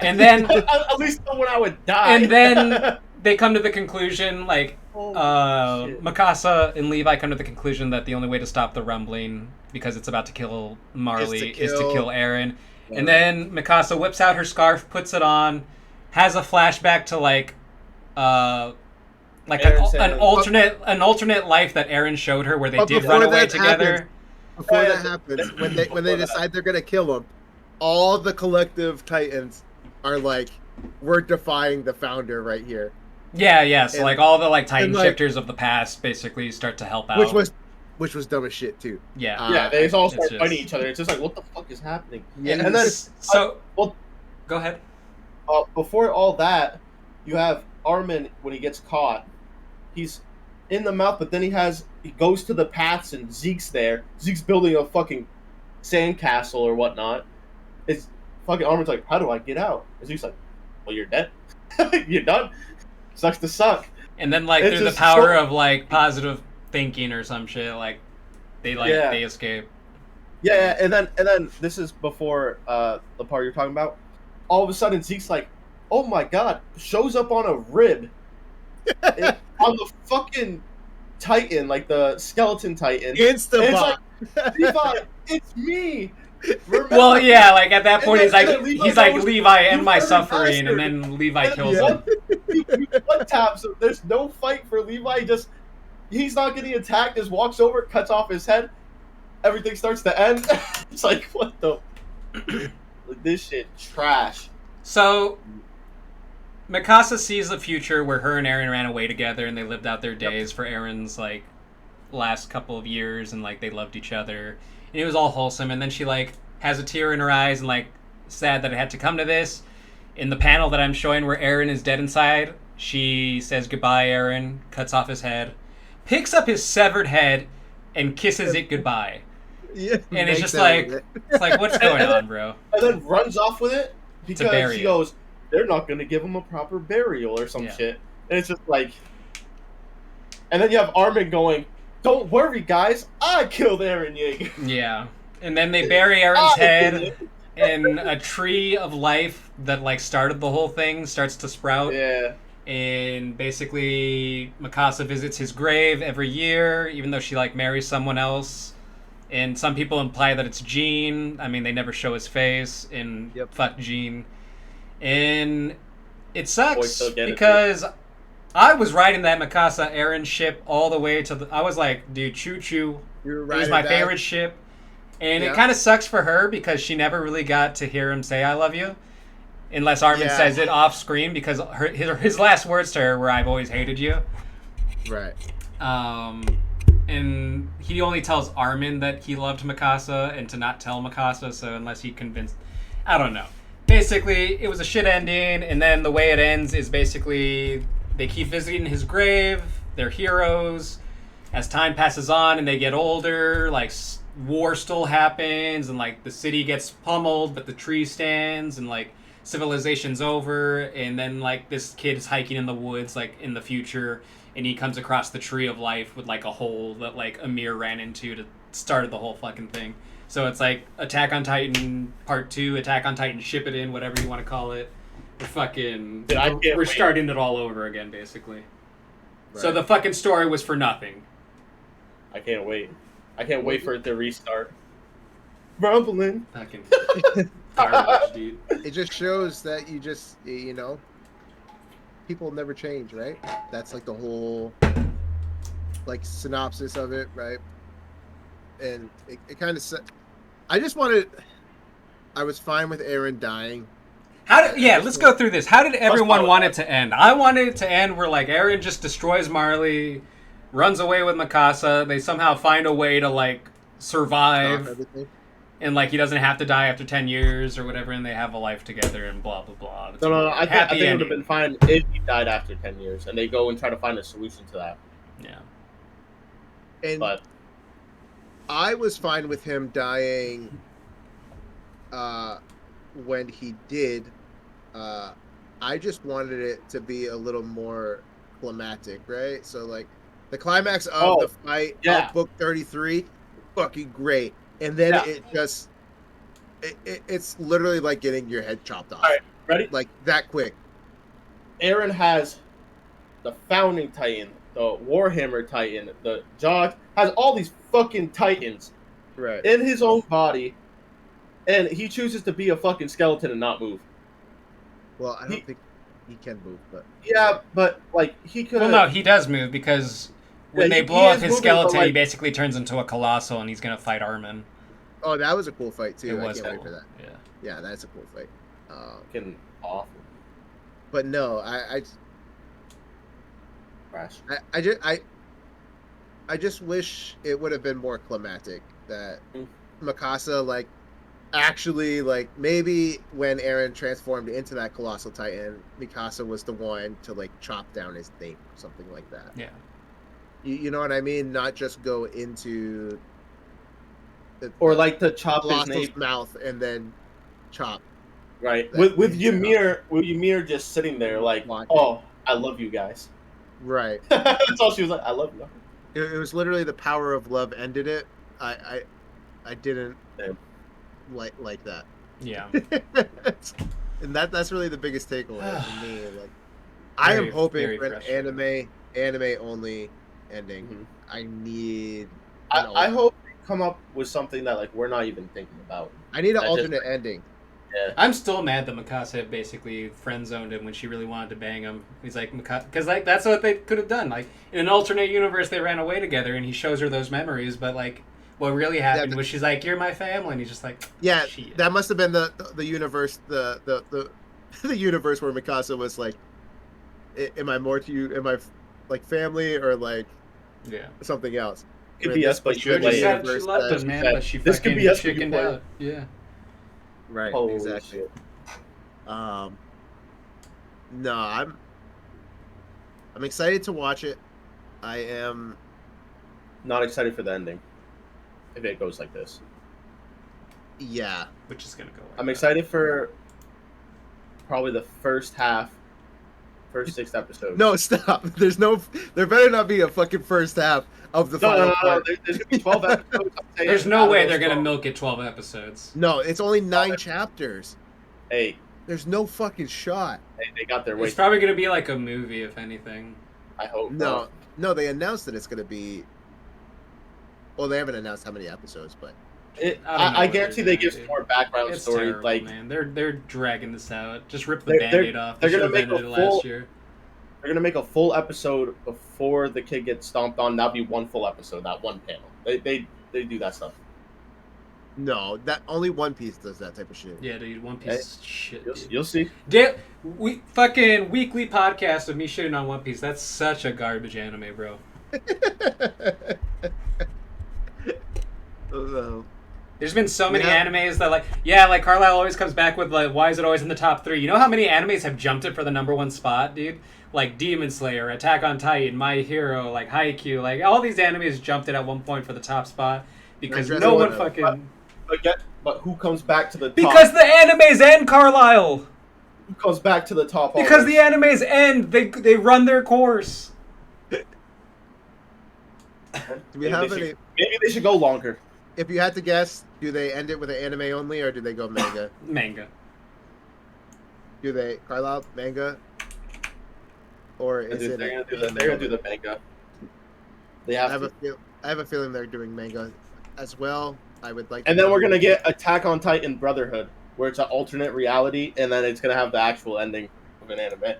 And then at least when I would die. And then they come to the conclusion, like, Mikasa and Levi come to the conclusion that the only way to stop the rumbling, because it's about to kill Marley, is to kill Aaron. Yeah. And then Mikasa whips out her scarf, puts it on, has a flashback to an alternate life that Aaron showed her where they did run away together. Before that happens, when they decide they're gonna kill him, all the collective Titans are like, we're defying the founder right here. Yeah. So like all the like Titan shifters of the past basically start to help out, which was dumb as shit too. Yeah, they all start fighting each other. It's just like, what the fuck is happening? Yeah, and then go ahead. Before all that, you have Armin when he gets caught. He's in the mouth, but then he goes to the paths and Zeke's there. Zeke's building a fucking sandcastle or whatnot. It's fucking Armin's like, how do I get out? And Zeke's like, well, you're dead. You're done. Sucks to suck. And then like through the power of like positive thinking or some shit, like they escape. Yeah, and then this is before the part you're talking about. All of a sudden Zeke's like, oh my god, shows up on a rib. On the fucking Titan, like the skeleton Titan. Insta-bot. It's like, Levi, it's me. Remember? Well, yeah, like at that point, he's like, Levi, end my suffering, and then Levi kills him. One tap, so there's no fight for Levi. He's not getting attacked. Just walks over, cuts off his head. Everything starts to end. It's like, what the? This shit trash. So, Mikasa sees the future where her and Aaron ran away together, and they lived out their days for Aaron's like last couple of years, and like they loved each other. And it was all wholesome, and then she like has a tear in her eyes and like sad that it had to come to this. In the panel that I'm showing where Aaron is dead inside, she says goodbye, Aaron, cuts off his head, picks up his severed head, and kisses it goodbye. Yeah, and it's just like, it's like, what's going on, bro? And then runs off with it because she goes, they're not going to give him a proper burial or some shit. And it's just like, and then you have Armin going, don't worry, guys, I killed Eren Yeager. Yeah. And then they bury Eren's head, and a tree of life that like started the whole thing starts to sprout. Yeah. And basically Mikasa visits his grave every year, even though she like marries someone else. And some people imply that it's Gene. I mean, they never show his face. And Yep. fuck Gene. And it Boys sucks still get it, because I was riding that Mikasa Eren ship all the way to the. I was like, dude, choo choo. You were It was riding my that. favorite ship. And Yeah. it kind of sucks for her because she never really got to hear him say "I love you," unless Armin Yeah. says it off screen. Because his last words to her were "I've always hated you," Right. and he only tells Armin that he loved Mikasa and to not tell Mikasa. So unless he convinced, I don't know. Basically, it was a shit ending, and then the way it ends is basically they keep visiting his grave. They're heroes. As time passes on and they get older, like war still happens, and like the city gets pummeled, but the tree stands, and like civilization's over, and then like this kid is hiking in the woods, like in the future, and he comes across the tree of life with like a hole that like Amir ran into to start the whole fucking thing. So it's like Attack on Titan Part 2, Attack on Titan Shippuden, whatever you want to call it. We're fucking Dude, I can't we're wait. starting it all over again, basically. So Right. the fucking story was for nothing. I can't wait. I can't wait for it to restart. Rumbling. Fucking garbage, dude. It just shows that you know, people never change, right? That's like the whole like synopsis of it, right? And it kind of I just wanted. I was fine with Eren dying. Let's go through this. How did everyone follow want it to end? I wanted it to end where like Eren just destroys Marley, runs away with Mikasa. They somehow find a way to like Stop survive, everything. and like he doesn't have to die after 10 years or whatever, and they have a life together and blah blah blah. It's No. a I happy think it would ending. have been fine if he died after 10 years, and they go and try to find a solution to that. Yeah. And But I was fine with him dying when he did. I just wanted it to be a little more climatic, right? So like the climax of the fight yeah. of book 33, fucking great. And then Yeah. it just it's literally like getting your head chopped off. All right, ready? Like that quick. Eren has the Founding Titan, the Warhammer Titan, the Jaw, has all these fucking Titans Right. in his own body, and he chooses to be a fucking skeleton and not move. Well, I don't He- think he can move, but Yeah, but like he could. Well, no, he does move because when Yeah, they he blow up is his moving, skeleton, but, like- he basically turns into a colossal, and he's gonna fight Armin. oh, that was a cool fight too. It I was can't cool. wait for that. Yeah. Yeah, that's a cool fight. Fucking awful. But no, Crash. I just wish it would have been more climatic. That Mm. Mikasa like actually like maybe when Eren transformed into that colossal titan, Mikasa was the one to like chop down his thing or something like that. Yeah. You know what I mean? Not just go into Or like to chop his colossal's name, mouth and then chop. right? that With thing Ymir just sitting there like, Watching. oh, I love you guys. Right. That's all she was like. I love you. It was literally the power of love ended it. I didn't Same. like that. Yeah. And that's really the biggest takeaway for me. Like, I am Very, hoping very for an frustrating. anime only ending. Mhm. I need. I hope they come up with something that like we're not even thinking about. I need an I just- alternate ending. Yeah. I'm still mad that Mikasa basically friend zoned him when she really wanted to bang him. He's like, because like that's what they could have done. Like in an alternate universe, they ran away together, and he shows her those memories. But like, what really happened but- was she's like, "You're my family," and he's just like, Yeah, Shit. that must have been the universe the the universe where Mikasa was like, am I more to you? Am I like family or like "Yeah." something else? Could Where be this us, but was you the could She like, said she universe loved that- him, man, that- but she this could fucking be us, but you chickened play. out. Yeah. Right, Holy exactly. shit. No, I'm excited to watch it. I am. Not excited for the ending. If it goes like this, Yeah, Which is gonna go. Like I'm that. excited for probably the first half first 6 episodes. No, stop. There better not be a fucking first half of the final no. part. There's gonna be 12 episodes. I'm saying, There's out no of way those they're gonna 12. milk it 12 episodes. No, it's only 9 chapters. Hey, There's no fucking shot. they got their way. It's probably gonna be like a movie, if anything. I hope. No, they announced that it's gonna be. Well, they haven't announced how many episodes, but I guarantee they give some more background It's story. terrible, Like man, they're dragging this out. Just rip the They're- Band-Aid off. they're They gonna should have make a ended it full- last year. they're gonna make a full episode before the kid gets stomped on. That'll be one full episode, not one panel. They do that stuff. no, that only One Piece does that type of shit. Yeah, dude, One Piece is shit. Dude. You'll see. We fucking weekly podcast of me shitting on One Piece. That's such a garbage anime, bro. Oh, There's been so many Yeah. animes that like Carlisle always comes back with like, why is it always in the top 3? You know how many animes have jumped it for the #1 spot, dude? Like Demon Slayer, Attack on Titan, My Hero, like Haikyuu, like all these animes jumped it at one point for the top spot because That's no right. one fucking. But who comes back to the top? Because the animes end, Carlisle. Who comes back to the top? Because always? the animes end, they run their course. do we have any? Maybe they should go longer. If you had to guess, do they end it with an anime only, or do they go manga? Manga. Do they Carlisle manga, or is it? They're gonna do the manga. They I have have to. I have a feeling they're doing manga as well. I would like. And then we're gonna get Attack on Titan Brotherhood, where it's an alternate reality, and then it's gonna have the actual ending of an anime.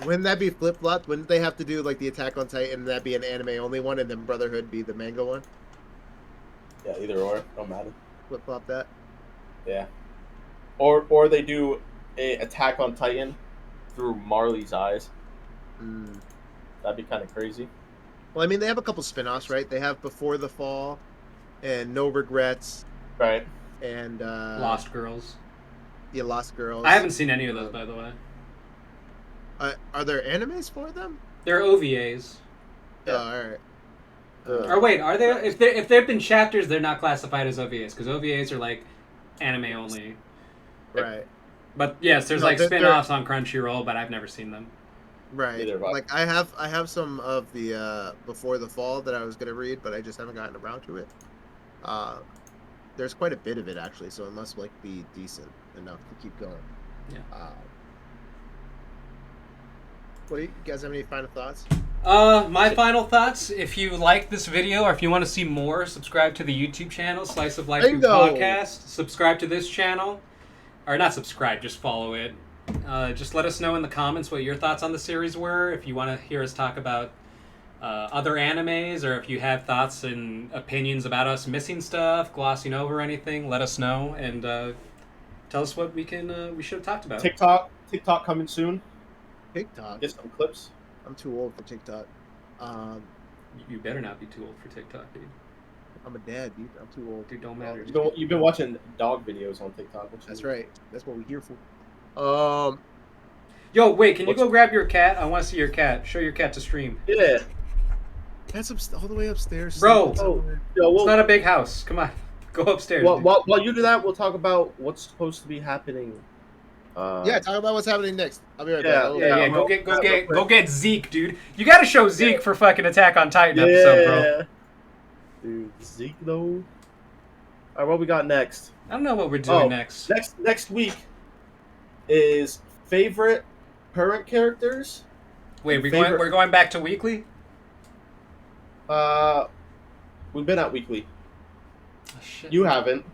Wouldn't that be flip flop? Wouldn't they have to do like the Attack on Titan? And that be an anime only one, and then Brotherhood be the manga one? Yeah, either or, don't matter. Flip flop that. Yeah, or they do a Attack on Titan through Marley's eyes. Mm. That'd be kind of crazy. Well, I mean, they have a couple spin-offs, right? They have Before the Fall, and No Regrets, Right. and Lost Girls. Yeah, Lost Girls. I haven't seen any of those, by the way. Are there animes for them? They're OVAs. Yeah. Oh, all right. Or wait, are there? If they've been chapters, they're not classified as OVAs because OVAs are like anime only. Right. But yes, there's No, like they're- spin-offs on Crunchyroll, but I've never seen them. Right. Neither have I. Like I have some of the Before the Fall that I was gonna read, but I just haven't gotten around to it. There's quite a bit of it actually, so it must like be decent enough to keep going. Yeah. What do you guys have any final thoughts? My final thoughts, if you like this video or if you want to see more, subscribe to the YouTube channel, Slice of Life Bingo! Podcast. Subscribe to this channel. Or not subscribe, just follow it. Just let us know in the comments what your thoughts on the series were. If you want to hear us talk about other animes, or if you have thoughts and opinions about us missing stuff, glossing over anything, let us know and tell us what we should have talked about. TikTok coming soon. TikTok. Get some clips. I'm too old for TikTok. You better not be too old for TikTok, dude. I'm a dad, dude. I'm too old. Dude, don't matter. You've been watching dog videos on TikTok. That's right. That's what we're here for. Yo, wait, can you go grab your cat? I want to see your cat. Show your cat to stream. Yeah. That's all the way upstairs. Bro. Yo, It's not a big house. Come on. Go upstairs. Well, dude. while you do that, we'll talk about what's supposed to be happening. Yeah, talk about what's happening next. I'll be right Yeah, back. Yeah, Yeah, go get Zeke, dude. You gotta show Zeke for fucking Attack on Titan episode, bro. Dude, Zeke though. All right, what we got next? I don't know what we're doing next. Next week is favorite current characters. Wait, favorite- we're going back to weekly? We've been at weekly. Oh, shit. You haven't.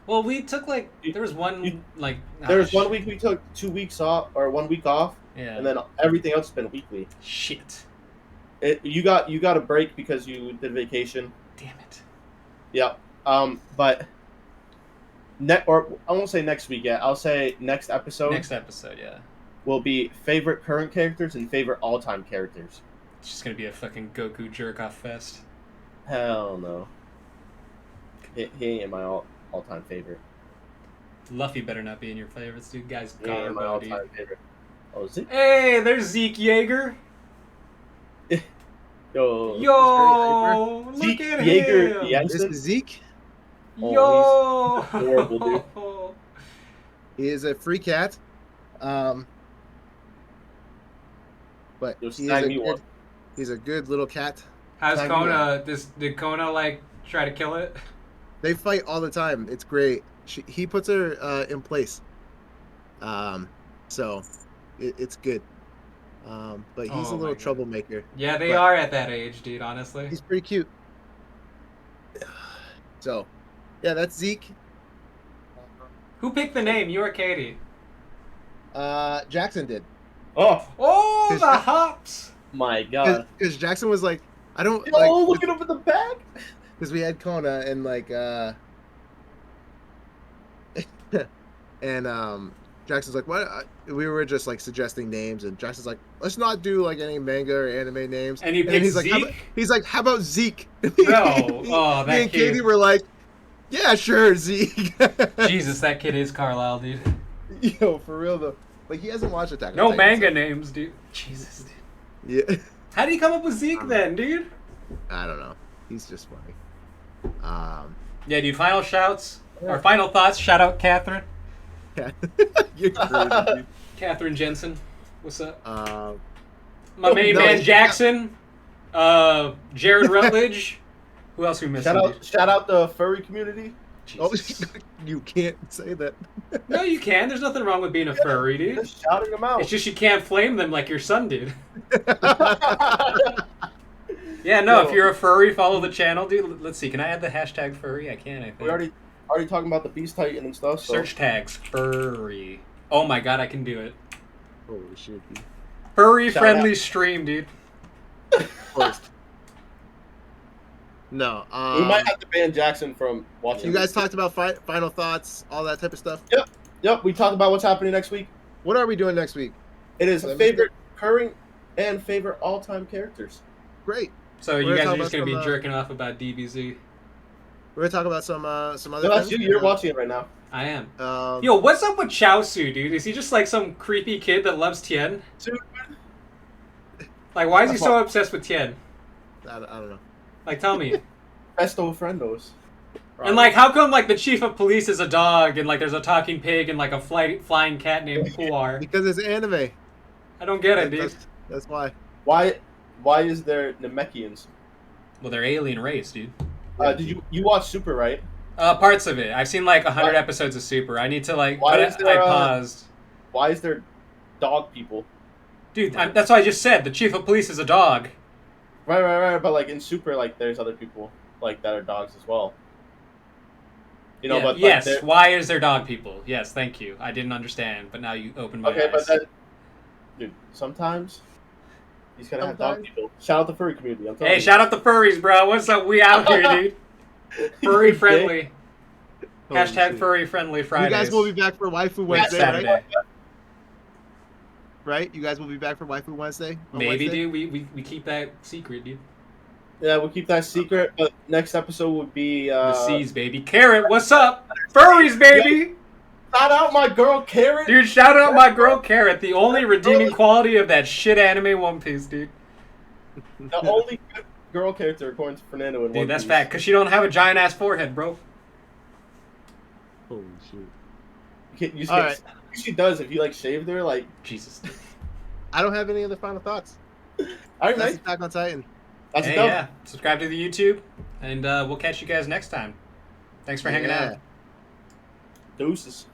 Well, we took there was one you- like. There was shit. 1 week we took 2 weeks off, or 1 week off, Yeah. and then everything else has been weekly. Shit. You got a break because you did vacation. Damn it. Yep. But or I won't say next week yet. I'll say next episode. Next episode, yeah. Will be favorite current characters and favorite all-time characters. It's just gonna be a fucking Goku jerk off fest. Hell no. He ain't my all-time favorite. Luffy better not be in your favorites, dude. Guys, He ain't my Garbo, dude. all-time favorite. Oh, is it? Hey, there's Zeke Yeager. Yo. Yo, look Zeke at Yeager him. This Jensen. is Zeke. Yo. horrible, dude. He is a free cat. Um, but You'll snag me one. he's a good little cat. How's Snag me Kona? Did Kona like try to kill it? They fight all the time. It's great. He puts her in place. So it's good. But he's Oh a my little God. troublemaker. Yeah, they But- are at that age, dude. Honestly. He's pretty cute. So, yeah, that's Zeke. Who picked the name? You or Katie? Jackson did. Oh Oh, the hops. my god! Because Jackson was like, I don't Yo, like, looking up at the back. because we had Kona and like and Jackson's like, what? We were just like suggesting names, and Jackson's like, let's not do like any manga or anime names. And you then picked he's like, Zeke? how about Zeke? No. Oh, Me that and kid. Katie were like, yeah, sure, Zeke. Jesus, that kid is Carlisle, dude. Yo, for real though. Like he hasn't watched Attack on No Titan, manga so- names, dude. Jesus, dude. Yeah. How did he come up with Zeke then, dude? I don't know. He's just funny. Yeah, dude. Final shouts Yeah. or final thoughts. Shout out Catherine. Yeah. You're crazy, dude. Catherine Jensen. What's up? My Oh, main no, man it's- Jackson. Jared Rutledge. Who else we missing? Dude? Shout out the furry community. Oh, Jesus. you can't say that. No, you can. There's nothing wrong with being a furry, dude. Just shouting them out. It's just you can't flame them like your son did. Yeah, no, Yo. if you're a furry, follow the channel, dude. Let's see. Can I add the hashtag furry? I can, I think. We already talking about the Beast Titan and stuff. So. Search tags furry. Oh my god, I can do it. Holy shit, dude. Furry Shout friendly stream, dude. First. No. We might have to ban Jackson from watching. You guys talked about final thoughts, all that type of stuff. Yep, we talked about what's happening next week. What are we doing next week? It is Let me- favorite current and favorite all-time characters. Great. So We're you gonna guys talk are just about gonna be some, jerking off about DBZ. We're gonna talk about some other. No, that's things. you. You're watching it right now. I am. Um, Yo, what's up with Chaosu, dude? Is he just like some creepy kid that loves Tien? Dude. Like, why is he That's so why- obsessed with Tien? I don't know. Like, tell me. Besto friendos. And like, how come like the chief of police is a dog, and like there's a talking pig, and like a flying cat named Puar? Because it's anime. I don't get it, dude. That's why. Why is there Namekians? Well, they're alien race, dude. Did you watch Super, right? Parts of it. I've seen like 100 Why- episode of Super. I need to like. Why But is there, I paused. Why is there dog people? Dude, that's what I just said. The chief of police is a dog. Right. But like in Super, like there's other people like that are dogs as well. You know, Yeah, but like, yes. they're- Why is there dog people? Yes, thank you. I didn't understand, but now you opened my Okay, eyes. but then, dude, sometimes he's gonna have dog Sometimes. people. Shout out the furry community. I'm telling Hey, you. shout out the furries, bro. What's up? We out here, dude. Furry friendly. Holy Hashtag shit. furry friendly Fridays. You guys will be back for Waifu Wait, Wednesday, Saturday. right? Right? You guys will be back for Waifu Wednesday? on Maybe, Wednesday? dude. We keep that secret, dude. Yeah, we'll keep that secret. But next episode would be The C's, baby. Carrot, what's up? Furries, baby. shout out my girl Carrot. Dude, shout out my girl Carrot. The only redeeming quality of that shit anime One Piece, dude. The only good girl character according to Fernando in One Dude, that's Piece. fact. Because she don't have a giant ass forehead, bro. Holy shit. You All right. She does if you like shaved her like. Jesus. I don't have any other final thoughts. All right, That's nice. Attack on Titan. That's Hey, dope. yeah. Subscribe to the YouTube, and we'll catch you guys next time. Thanks for hanging Yeah. out. Deuces.